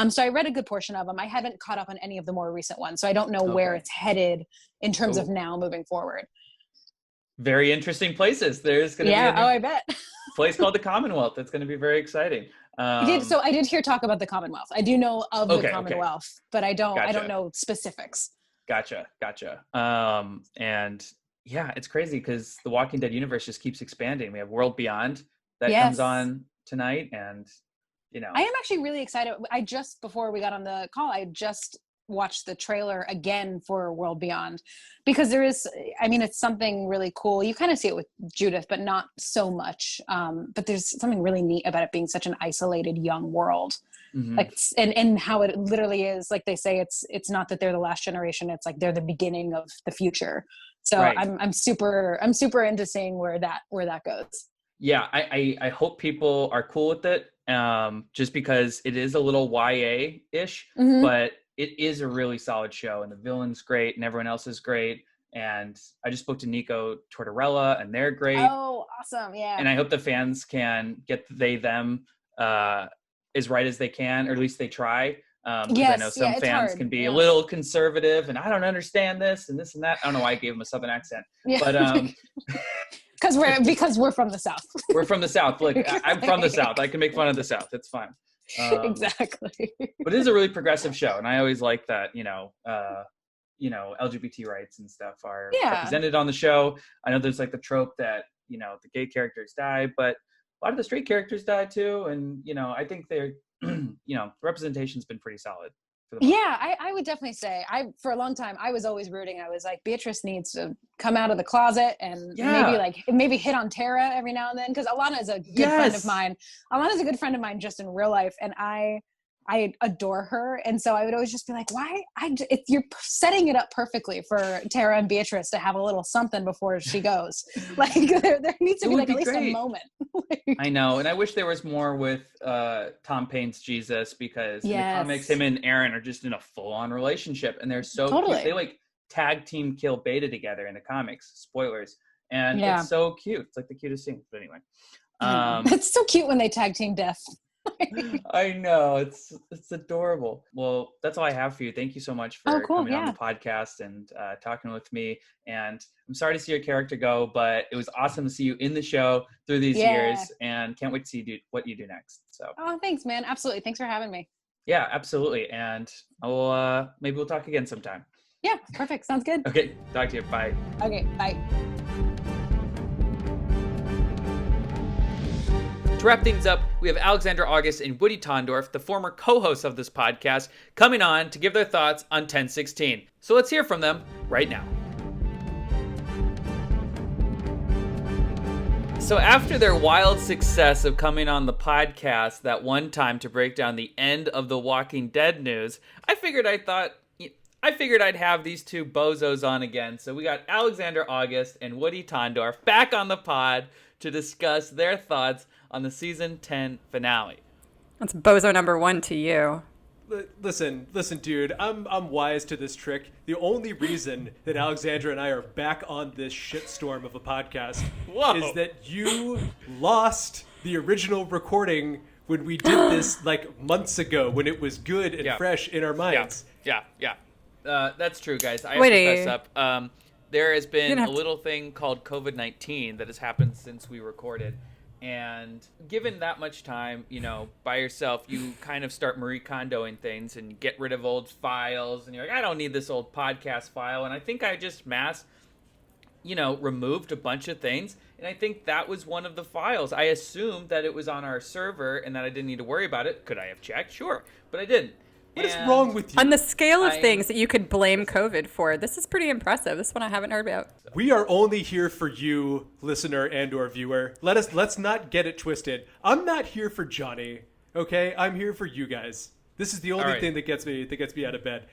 So I read a good portion of them. I haven't caught up on any of the more recent ones. So I don't know where it's headed in terms of now moving forward. Very interesting places. There's going to be I bet. place called the Commonwealth. That's going to be very exciting. So I did hear talk about the Commonwealth. I do know of the Commonwealth, but I don't know specifics. Gotcha. And yeah, it's crazy because the Walking Dead universe just keeps expanding. We have World Beyond that comes on tonight, and you know, I am actually really excited. Before we got on the call, I just watched the trailer again for World Beyond because it's something really cool. You kind of see it with Judith, but not so much. But there's something really neat about it being such an isolated young world. Mm-hmm. Like, and how it literally is, like they say, it's not that they're the last generation. It's like they're the beginning of the future. So I'm super into seeing where that goes. Yeah. I hope people are cool with it. Just because it is a little YA-ish, but it is a really solid show, and the villain's great and everyone else is great. And I just spoke to Nico Tortorella and they're great. Oh, awesome. Yeah. And I hope the fans can get them as right as they can, or at least they try. Because I know some fans can be a little conservative and I don't understand this and this and that. I don't know why I gave him a Southern accent, but because we're from the South. We're from the South. Look, I'm from the South. I can make fun of the South. It's fine. Exactly. But it is a really progressive show, and I always like that. LGBT rights and stuff are represented on the show. I know there's like the trope that the gay characters die, but a lot of the straight characters die too, and I think they're the representation's been pretty solid. I would definitely say for a long time I was always rooting. I was like, Beatrice needs to come out of the closet and maybe hit on Tara every now and then, because Alana is a good friend of mine. Alana's a good friend of mine just in real life, and I adore her, and so I would always just be like, why? You're setting it up perfectly for Tara and Beatrice to have a little something before she goes. Like there needs to be like at least a moment. I know, and I wish there was more with Tom Payne's Jesus, because in the comics, him and Aaron are just in a full-on relationship, and they're so cute. They like tag team kill Beta together in the comics. Spoilers, and it's so cute. It's like the cutest thing. But anyway, it's so cute when they tag team Death. I know, it's adorable. Well, that's all I have for you. Thank you so much for coming on the podcast and talking with me. And I'm sorry to see your character go, but it was awesome to see you in the show through these years, and can't wait to see what you do next. So thanks, man. Absolutely. Thanks for having me. Yeah, absolutely. And maybe we'll talk again sometime. Yeah, perfect. Sounds good. Okay, talk to you. Bye. Okay, bye. To wrap things up, we have Alexandra August and Woody Tondorf, the former co-hosts of this podcast, coming on to give their thoughts on 1016. So let's hear from them right now. So after their wild success of coming on the podcast that one time to break down the end of the Walking Dead news, I figured I'd have these two bozos on again. So we got Alexandra August and Woody Tondorf back on the pod to discuss their thoughts on the season 10 finale. That's bozo number 1 to you. Listen, dude. I'm wise to this trick. The only reason that Alexandra and I are back on this shitstorm of a podcast is that you lost the original recording when we did this like months ago, when it was good and fresh in our minds. Yeah. That's true, guys. I have to fess up. There has been a little thing called COVID-19 that has happened since we recorded. And given that much time, by yourself, you kind of start Marie Kondoing things and get rid of old files. And you're like, I don't need this old podcast file. And I think I just removed a bunch of things. And I think that was one of the files. I assumed that it was on our server and that I didn't need to worry about it. Could I have checked? Sure. But I didn't. What is wrong with you? On the scale of things that you could blame COVID for, this is pretty impressive. This one I haven't heard about. We are only here for you, listener and or viewer. Let's not get it twisted. I'm not here for Johnny, okay? I'm here for you guys. This is the only thing that gets me out of bed.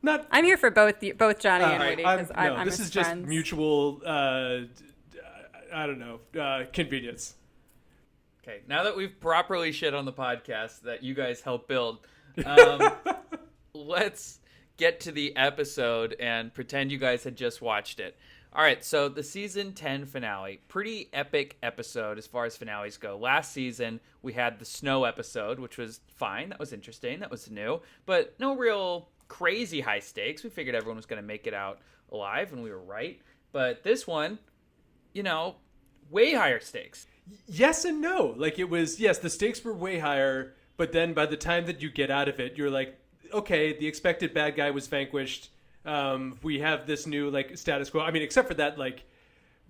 Not. I'm here for both Johnny and Woody because I'm this his is just friends. mutual. I don't know, convenience. Okay, now that we've properly shit on the podcast that you guys helped build, let's get to the episode and pretend you guys had just watched it. All right, so the season 10 finale, pretty epic episode as far as finales go. Last season, we had the snow episode, which was fine. That was interesting. That was new, but no real crazy high stakes. We figured everyone was going to make it out alive, and we were right. But this one, way higher stakes. Yes and no. Like it was, yes, the stakes were way higher, but then by the time that you get out of it, you're like, okay, the expected bad guy was vanquished. We have this new status quo. I mean, except for that,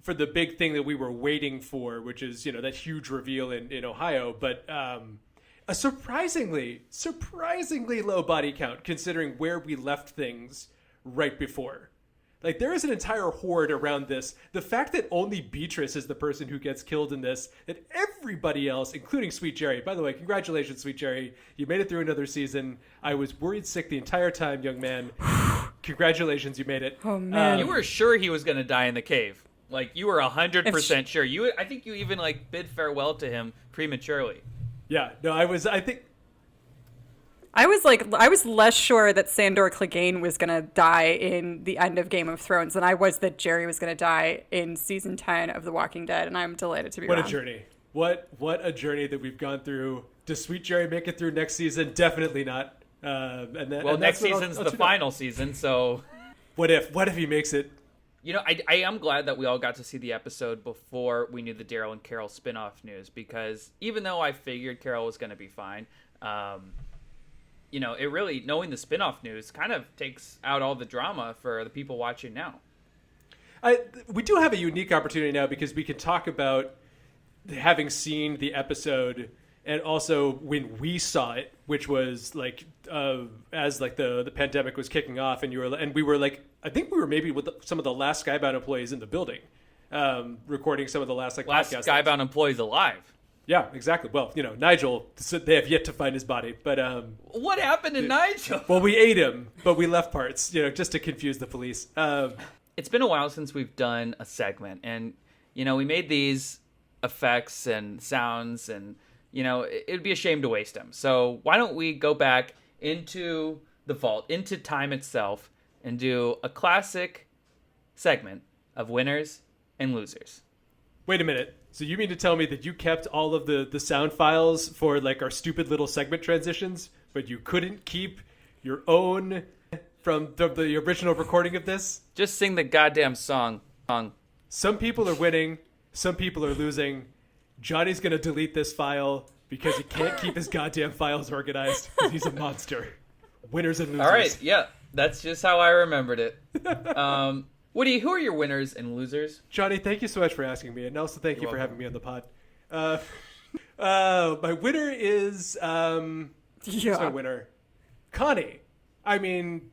for the big thing that we were waiting for, which is, that huge reveal in Ohio, but a surprisingly low body count considering where we left things right before. Like, there is an entire horde around this. The fact that only Beatrice is the person who gets killed in this, that everybody else, including Sweet Jerry, by the way, congratulations, Sweet Jerry. You made it through another season. I was worried sick the entire time, young man. Congratulations, you made it. Oh, man. You were sure he was going to die in the cave. Like, you were 100% sure. I think you even, bid farewell to him prematurely. Yeah, no, I was less sure that Sandor Clegane was going to die in the end of Game of Thrones than I was that Jerry was going to die in season 10 of The Walking Dead, and I'm delighted to be wrong. What a journey. What a journey that we've gone through. Does Sweet Jerry make it through next season? Definitely not. Next season's the final season, so... What if he makes it? I am glad that we all got to see the episode before we knew the Daryl and Carol spinoff news, because even though I figured Carol was going to be fine... it really, knowing the spinoff news kind of takes out all the drama for the people watching now. We do have a unique opportunity now because we can talk about having seen the episode and also when we saw it, which was as the pandemic was kicking off, and we were I think we were maybe with some of the last Skybound employees in the building, recording some of the last podcasts. Skybound employees alive. Yeah, exactly. Well, Nigel, they have yet to find his body, but what happened to Nigel? Well, we ate him, but we left parts, just to confuse the police. It's been a while since we've done a segment, and we made these effects and sounds, and it'd be a shame to waste them. So why don't we go back into the vault, into time itself, and do a classic segment of winners and losers. Wait a minute. So you mean to tell me that you kept all of the sound files for our stupid little segment transitions, but you couldn't keep your own from the original recording of this? Just sing the goddamn song. Some people are winning, some people are losing. Johnny's going to delete this file because he can't keep his goddamn files organized because he's a monster. Winners and losers. All right, yeah, that's just how I remembered it. Woody, who are your winners and losers? Johnny, thank you so much for asking me, and also thank you for having me on the pod. My winner is who's my winner? Connie. I mean,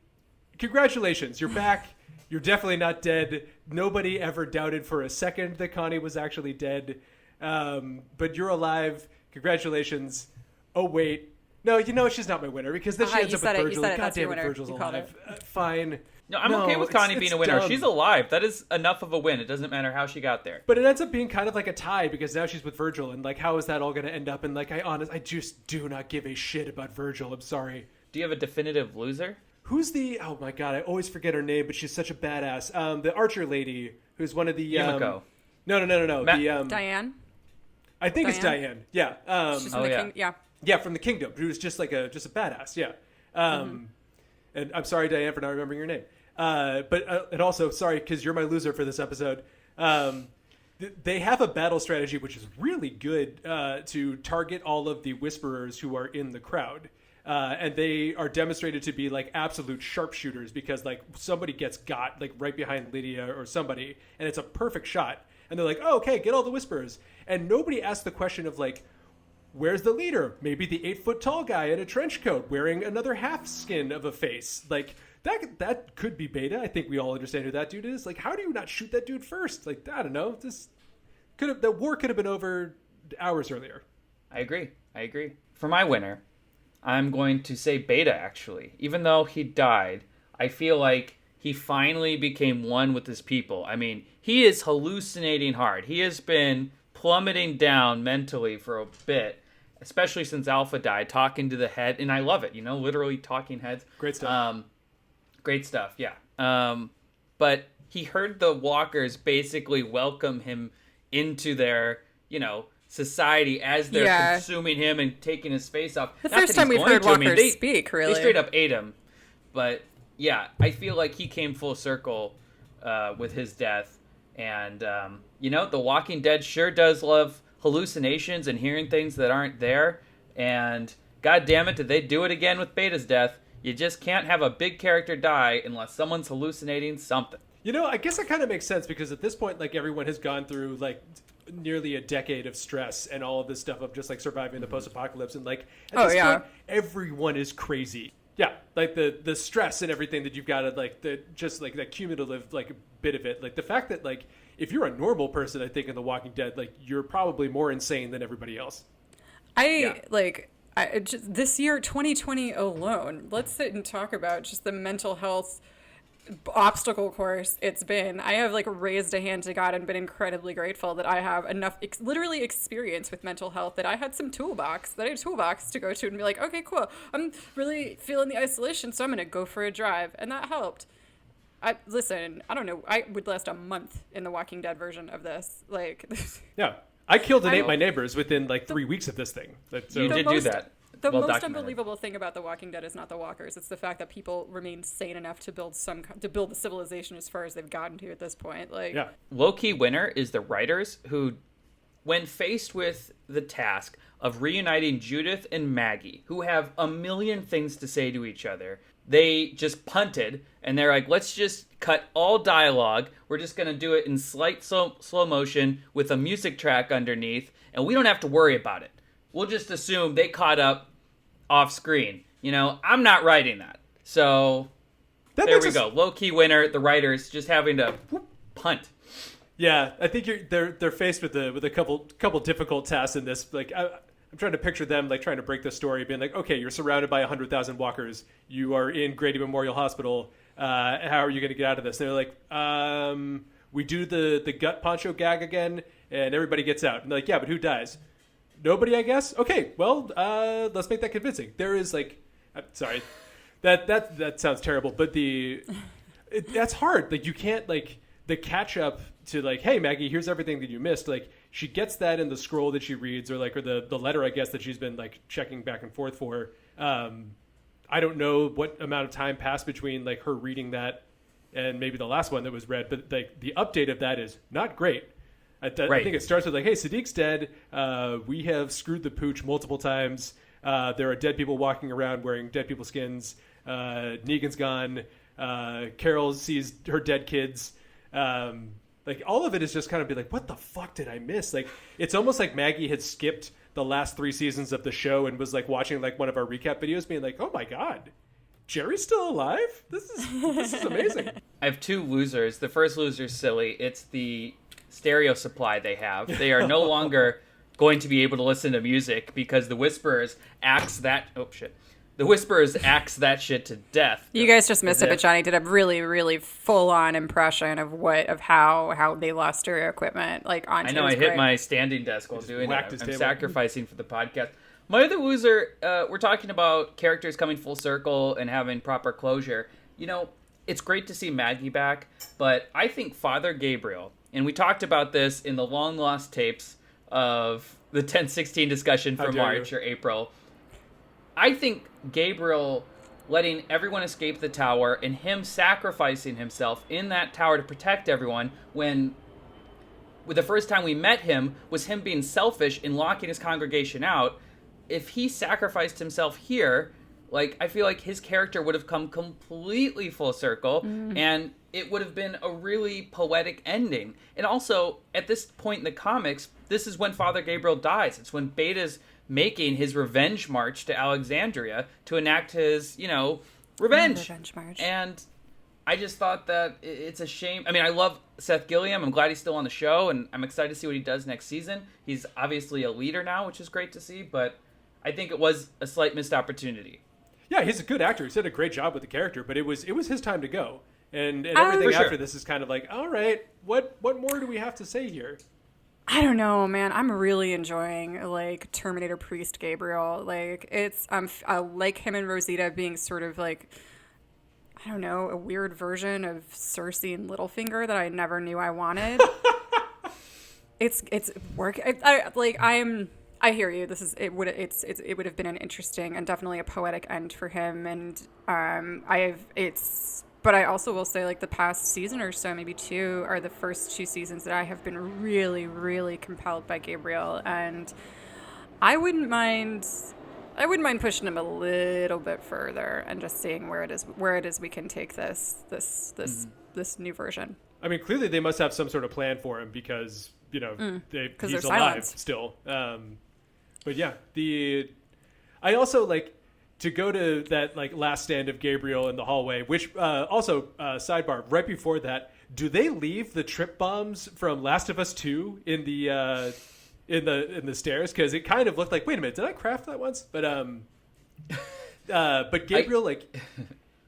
congratulations, you're back. You're definitely not dead. Nobody ever doubted for a second that Connie was actually dead. But you're alive. Congratulations. Oh wait, no, she's not my winner because then she ends up with Virgil. God damn it, Virgil's alive. Fine. No, I'm okay with Connie being a winner. Dumb. She's alive. That is enough of a win. It doesn't matter how she got there. But it ends up being kind of like a tie because now she's with Virgil, and how is that all going to end up? And I just do not give a shit about Virgil. I'm sorry. Do you have a definitive loser? Who's oh my god, I always forget her name, but she's such a badass. The archer lady, who's one of the Yumiko. No. Diane. I think it's Diane. Yeah. She's from the King. Yeah. Yeah, from the Kingdom. Who's just a badass. Yeah. And I'm sorry, Diane, for not remembering your name. And also, sorry, because you're my loser for this episode. They have a battle strategy which is really good to target all of the whisperers who are in the crowd. And they are demonstrated to be absolute sharpshooters because somebody gets got right behind Lydia or somebody, and it's a perfect shot. And they're like, oh, okay, get all the whisperers. And nobody asks the question of where's the leader? Maybe the 8-foot tall guy in a trench coat wearing another half skin of a face. That could be Beta. I think we all understand who that dude is. How do you not shoot that dude first? I don't know. The war could have been over hours earlier. I agree. For my winner, I'm going to say Beta, actually. Even though he died, I feel like he finally became one with his people. I mean, he is hallucinating hard. He has been plummeting down mentally for a bit, especially since Alpha died, talking to the head. And I love it, literally talking heads. Great stuff. Great stuff, yeah. But he heard the walkers basically welcome him into their, society as they're consuming him and taking his face off. The first time we've heard walkers speak, really. They straight up ate him. But yeah, I feel like he came full circle with his death. And, The Walking Dead sure does love hallucinations and hearing things that aren't there. And God damn it, did they do it again with Beta's death? You just can't have a big character die unless someone's hallucinating something. I guess that kind of makes sense because at this point, like, everyone has gone through, like, nearly a decade of stress and all of this stuff of just, like, surviving the post-apocalypse. And, like, at this point, everyone is crazy. Yeah, like, the stress and everything that you've got to, like, that cumulative, like, bit of it. Like, the fact that, like, if you're a normal person, I think, in The Walking Dead, like, you're probably more insane than everybody else. This year, 2020 alone, let's sit and talk about just the mental health obstacle course it's been. I have raised a hand to God and been incredibly grateful that I have enough literally experience with mental health that I had some toolbox to go to and be like, okay, cool, I'm really feeling the isolation, so I'm gonna go for a drive, and that helped. I don't know, I would last a month in the Walking Dead version of this. Yeah, I killed and ate my neighbors within 3 weeks of this thing. You did do that. The most unbelievable thing about The Walking Dead is not the walkers. It's the fact that people remain sane enough to build the civilization as far as they've gotten to at this point. Low-key winner is the writers who, when faced with the task of reuniting Judith and Maggie, who have a million things to say to each other, they just punted and they're like, let's just cut all dialogue. We're just going to do it in slight slow motion with a music track underneath, and we don't have to worry about it. We'll just assume they caught up off screen. I'm not writing that. So there we go. Low-key winner, the writers just having to punt. Yeah, I think they're faced with a couple difficult tasks in this. Like, I'm trying to picture them trying to break the story, being like, okay, you're surrounded by 100,000 walkers. You are in Grady Memorial Hospital. How are you going to get out of this? And they're like, we do the gut poncho gag again, and everybody gets out. And they're like, yeah, but who dies? Nobody, I guess. Okay, well, let's make that convincing. There is sorry, that sounds terrible, but that's hard. You can't the catch up to hey, Maggie, here's everything that you missed. She gets that in the scroll that she reads, or the letter, I guess, that she's been checking back and forth for. I don't know what amount of time passed between her reading that and maybe the last one that was read, but the update of that is not great. I think it starts with hey, Sadiq's dead. We have screwed the pooch multiple times. There are dead people walking around wearing dead people's skins. Negan's gone. Carol sees her dead kids. All of it is just kind of be what the fuck did I miss? It's almost like Maggie had skipped the last 3 seasons of the show and was watching one of our recap videos, being oh my god, Jerry's still alive? This is amazing. I have 2 losers. The first loser's silly. It's the stereo supply they have. They are no longer going to be able to listen to music because the Whisperers axe that shit to death. You guys just missed it, but Johnny did a really, really full-on impression of how they lost stereo equipment. I know I hit my standing desk while doing it. I'm sacrificing for the podcast. My other loser, we're talking about characters coming full circle and having proper closure. It's great to see Maggie back, but I think Father Gabriel, and we talked about this in the long-lost tapes of the 1016 discussion from March or April. I think Gabriel letting everyone escape the tower and him sacrificing himself in that tower to protect everyone when the first time we met him was him being selfish in locking his congregation out. If he sacrificed himself here, I feel like his character would have come completely full circle, and it would have been a really poetic ending. And also, at this point in the comics, this is when Father Gabriel dies. It's when Beta's making his revenge march to Alexandria to enact his, revenge march. And I just thought that it's a shame. I mean, I love Seth Gilliam. I'm glad he's still on the show, and I'm excited to see what he does next season. He's obviously a leader now, which is great to see, but I think it was a slight missed opportunity. Yeah, he's a good actor. He's did a great job with the character, but it was his time to go. And everything after this is kind of like, all right, what more do we have to say here? I don't know, man. I'm really enjoying like Terminator Priest Gabriel. Like I like him and Rosita being sort of like, I don't know, a weird version of Cersei and Littlefinger that I never knew I wanted. It's work. I hear you. It would have been an interesting and definitely a poetic end for him. And but I also will say, like, the past season or so, maybe two, are the first two seasons that I have been really, really compelled by Gabriel, and I wouldn't mind pushing him a little bit further and just seeing where it is we can take this new version. I mean, clearly they must have some sort of plan for him because he's alive silenced. still. But yeah, I also like to go to that like last stand of Gabriel in the hallway, which also sidebar right before that, do they leave the trip bombs from Last of Us 2 in the stairs? Because it kind of looked like, wait a minute, did I craft that once? But Gabriel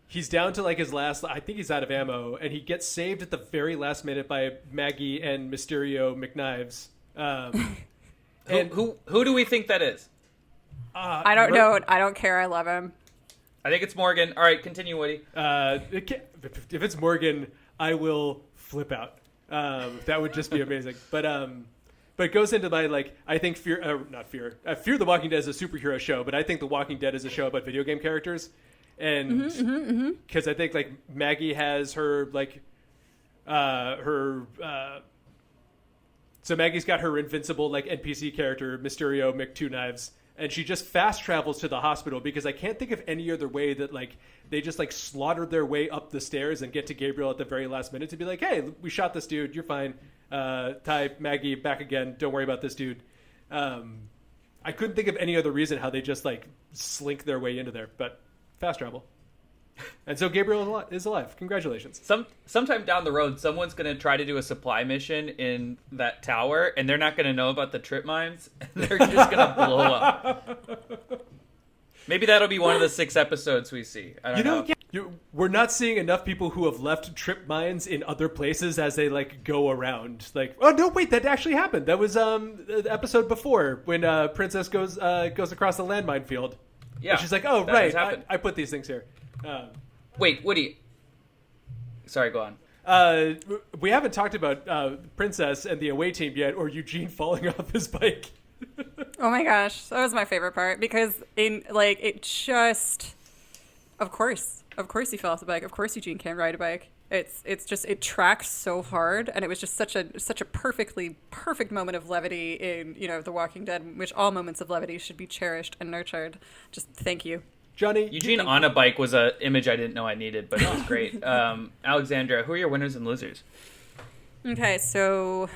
he's down to like his last, I think he's out of ammo, and he gets saved at the very last minute by Maggie and Mysterio McKnives. Who do we think that is? I don't know. I don't care. I love him. I think it's Morgan. All right, continue, Woody. If it's Morgan, I will flip out. That would just be amazing. But it goes into my like, I think Fear the Walking Dead is a superhero show, but I think The Walking Dead is a show about video game characters, and because I think like Maggie has her like so Maggie's got her invincible like NPC character Mysterio McTwo-Knives. And she just fast travels to the hospital because I can't think of any other way that like they just like slaughtered their way up the stairs and get to Gabriel at the very last minute to be like, hey, we shot this dude. You're fine. Ty, Maggie, back again. Don't worry about this dude. I couldn't think of any other reason how they just like slink their way into there, but fast travel. And so Gabriel is alive. Congratulations. Sometime down the road, someone's going to try to do a supply mission in that tower, and they're not going to know about the trip mines. And they're just going to blow up. Maybe that'll be one of the 6 episodes we see. I don't know. Yeah, we're not seeing enough people who have left trip mines in other places as they like go around. Like, oh no, wait, that actually happened. That was the episode before when Princess goes across the landmine field. Yeah, and she's like, oh right, I put these things here. Wait, Woody. Sorry, go on. We haven't talked about Princess and the away team yet, or Eugene falling off his bike. Oh my gosh, that was my favorite part because of course he fell off the bike. Of course Eugene can't ride a bike. It tracks so hard, and it was just such a perfect moment of levity in The Walking Dead, which all moments of levity should be cherished and nurtured. Just thank you. Johnny, Eugene on a bike was an image I didn't know I needed, but it was great. Alexandra, who are your winners and losers? Okay, so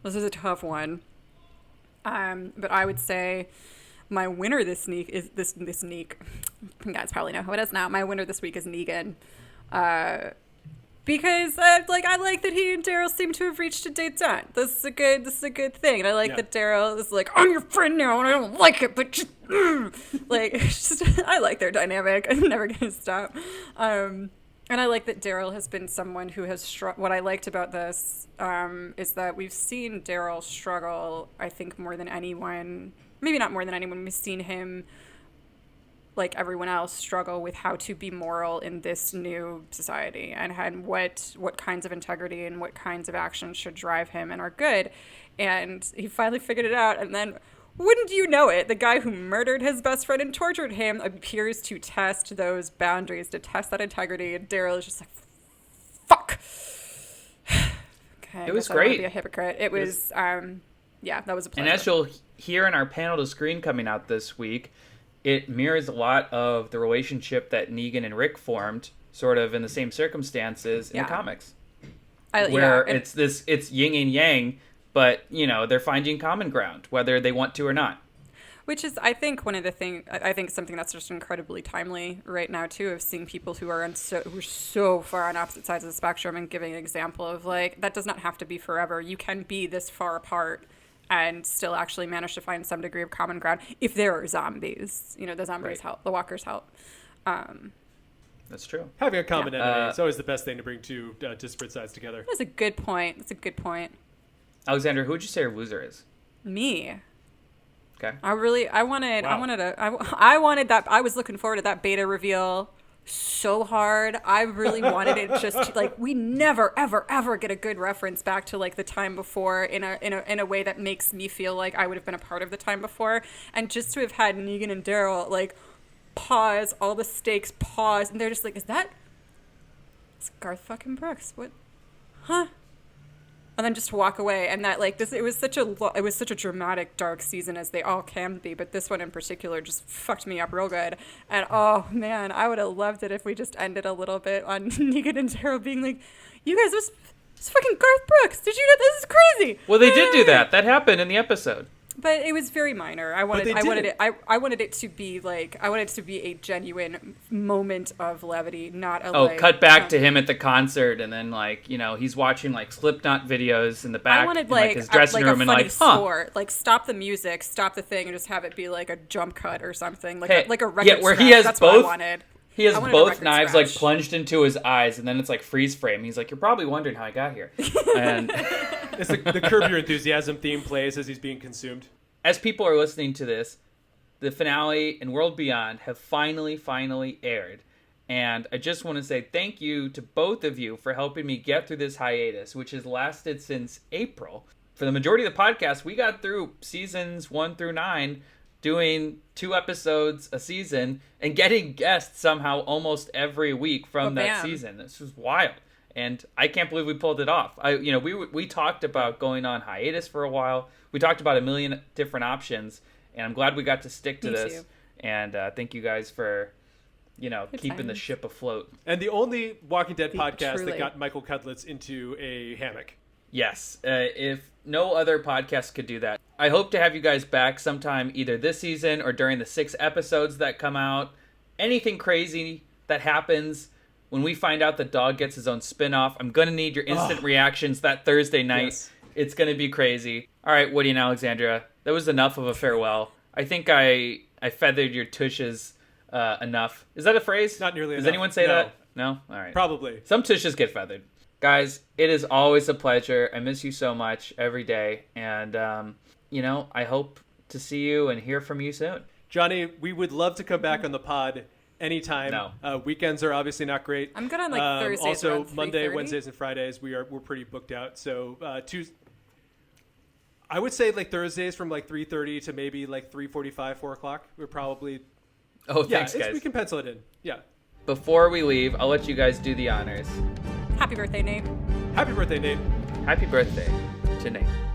this is a tough one. But I would say my winner this week is this sneak. You guys probably know who it is now. My winner this week is Negan. Because I like that he and Daryl seem to have reached a détente. This is a good thing. And I like that Daryl is like, I'm your friend now and I don't like it, but just I like their dynamic. I'm never gonna stop. And I like that Daryl has been someone who has what I liked about this is that we've seen Daryl struggle, I think, more than anyone, maybe not more than anyone, we've seen him, like everyone else, struggle with how to be moral in this new society and what kinds of integrity and what kinds of actions should drive him and are good. And he finally figured it out, and then wouldn't you know it, the guy who murdered his best friend and tortured him appears to test those boundaries, to test that integrity, and Daryl is just like, fuck. Okay, it was I don't want great. to be a hypocrite. It was, that was a pleasure. And as you'll hear in our panel to screen coming out this week, it mirrors a lot of the relationship that Negan and Rick formed, sort of in the same circumstances in the comics. It's yin and yang, but they're finding common ground, whether they want to or not. Which is, I think, I think something that's just incredibly timely right now too, of seeing people who are so far on opposite sides of the spectrum and giving an example of like, that does not have to be forever. You can be this far apart and still actually manage to find some degree of common ground if there are zombies. You know, the zombies help, the walkers help. That's true. Having a common enemy is always the best thing to bring two disparate sides together. That's a good point. That's a good point. Alexandra, who would you say your loser is? Me. Okay. I wanted that. I was looking forward to that beta reveal so hard. I really wanted it just to, like, we never ever ever get a good reference back to like the time before in a way that makes me feel like I would have been a part of the time before, and just to have had Negan and Daryl like pause, all the stakes pause, and they're just like, it's Garth fucking Brooks, what, huh? And then just walk away, and that like this, it was such a dramatic, dark season, as they all can be, but this one in particular just fucked me up real good. And oh man, I would have loved it if we just ended a little bit on Negan and Daryl being like, "You guys, this fucking Garth Brooks. Did you know this is crazy?" Well, they did do that. That happened in the episode. But it was very minor. I wanted it to be like, I wanted it to be a genuine moment of levity, not a cut back to him at the concert, and then like, you know, he's watching like Slipknot videos in the back. I wanted in, like his dressing room, a and funny like, score, like stop the music, stop the thing, and just have it be like a jump cut or something, like a record. Yeah, where scratch. he has That's both. What I wanted. He has both knives scratch. like plunged into his eyes, and then it's like freeze frame. He's like, "You're probably wondering how I got here." And it's the Curb Your Enthusiasm theme plays as he's being consumed. As people are listening to this, the finale and World Beyond have finally aired. And I just want to say thank you to both of you for helping me get through this hiatus, which has lasted since April. For the majority of the podcast, we got through seasons 1 through 9, doing 2 episodes a season and getting guests somehow almost every week from that season. This was wild. And I can't believe we pulled it off. We talked about going on hiatus for a while. We talked about a million different options, and I'm glad we got to stick to this. Too. And thank you guys for, keeping the ship afloat. And the only Walking Dead podcast truly. that got Michael Cudlitz into a hammock. Yes, if no other podcast could do that. I hope to have you guys back sometime either this season or during the 6 episodes that come out. Anything crazy that happens when we find out the dog gets his own spin-off, I'm going to need your instant reactions that Thursday night. Yes. It's going to be crazy. All right, Woody and Alexandra, that was enough of a farewell. I think I feathered your tushes enough. Is that a phrase? Not nearly Does enough. anyone say No. that? No? All right. Probably. Some tushes get feathered. Guys, it is always a pleasure. I miss you so much every day. And, I hope to see you and hear from you soon. Johnny, we would love to come back on the pod anytime. No. Weekends are obviously not great. I'm good on like Thursdays. Also, around Monday, 3:30. Wednesdays, and Fridays we're pretty booked out. So Tuesday, I would say like Thursdays from like 3:30 to maybe like 3:45, 4 o'clock. We're probably Thanks, guys. we can pencil it in. Yeah. Before we leave, I'll let you guys do the honors. Happy birthday, Nate. Happy birthday, Nate. Happy birthday to Nate.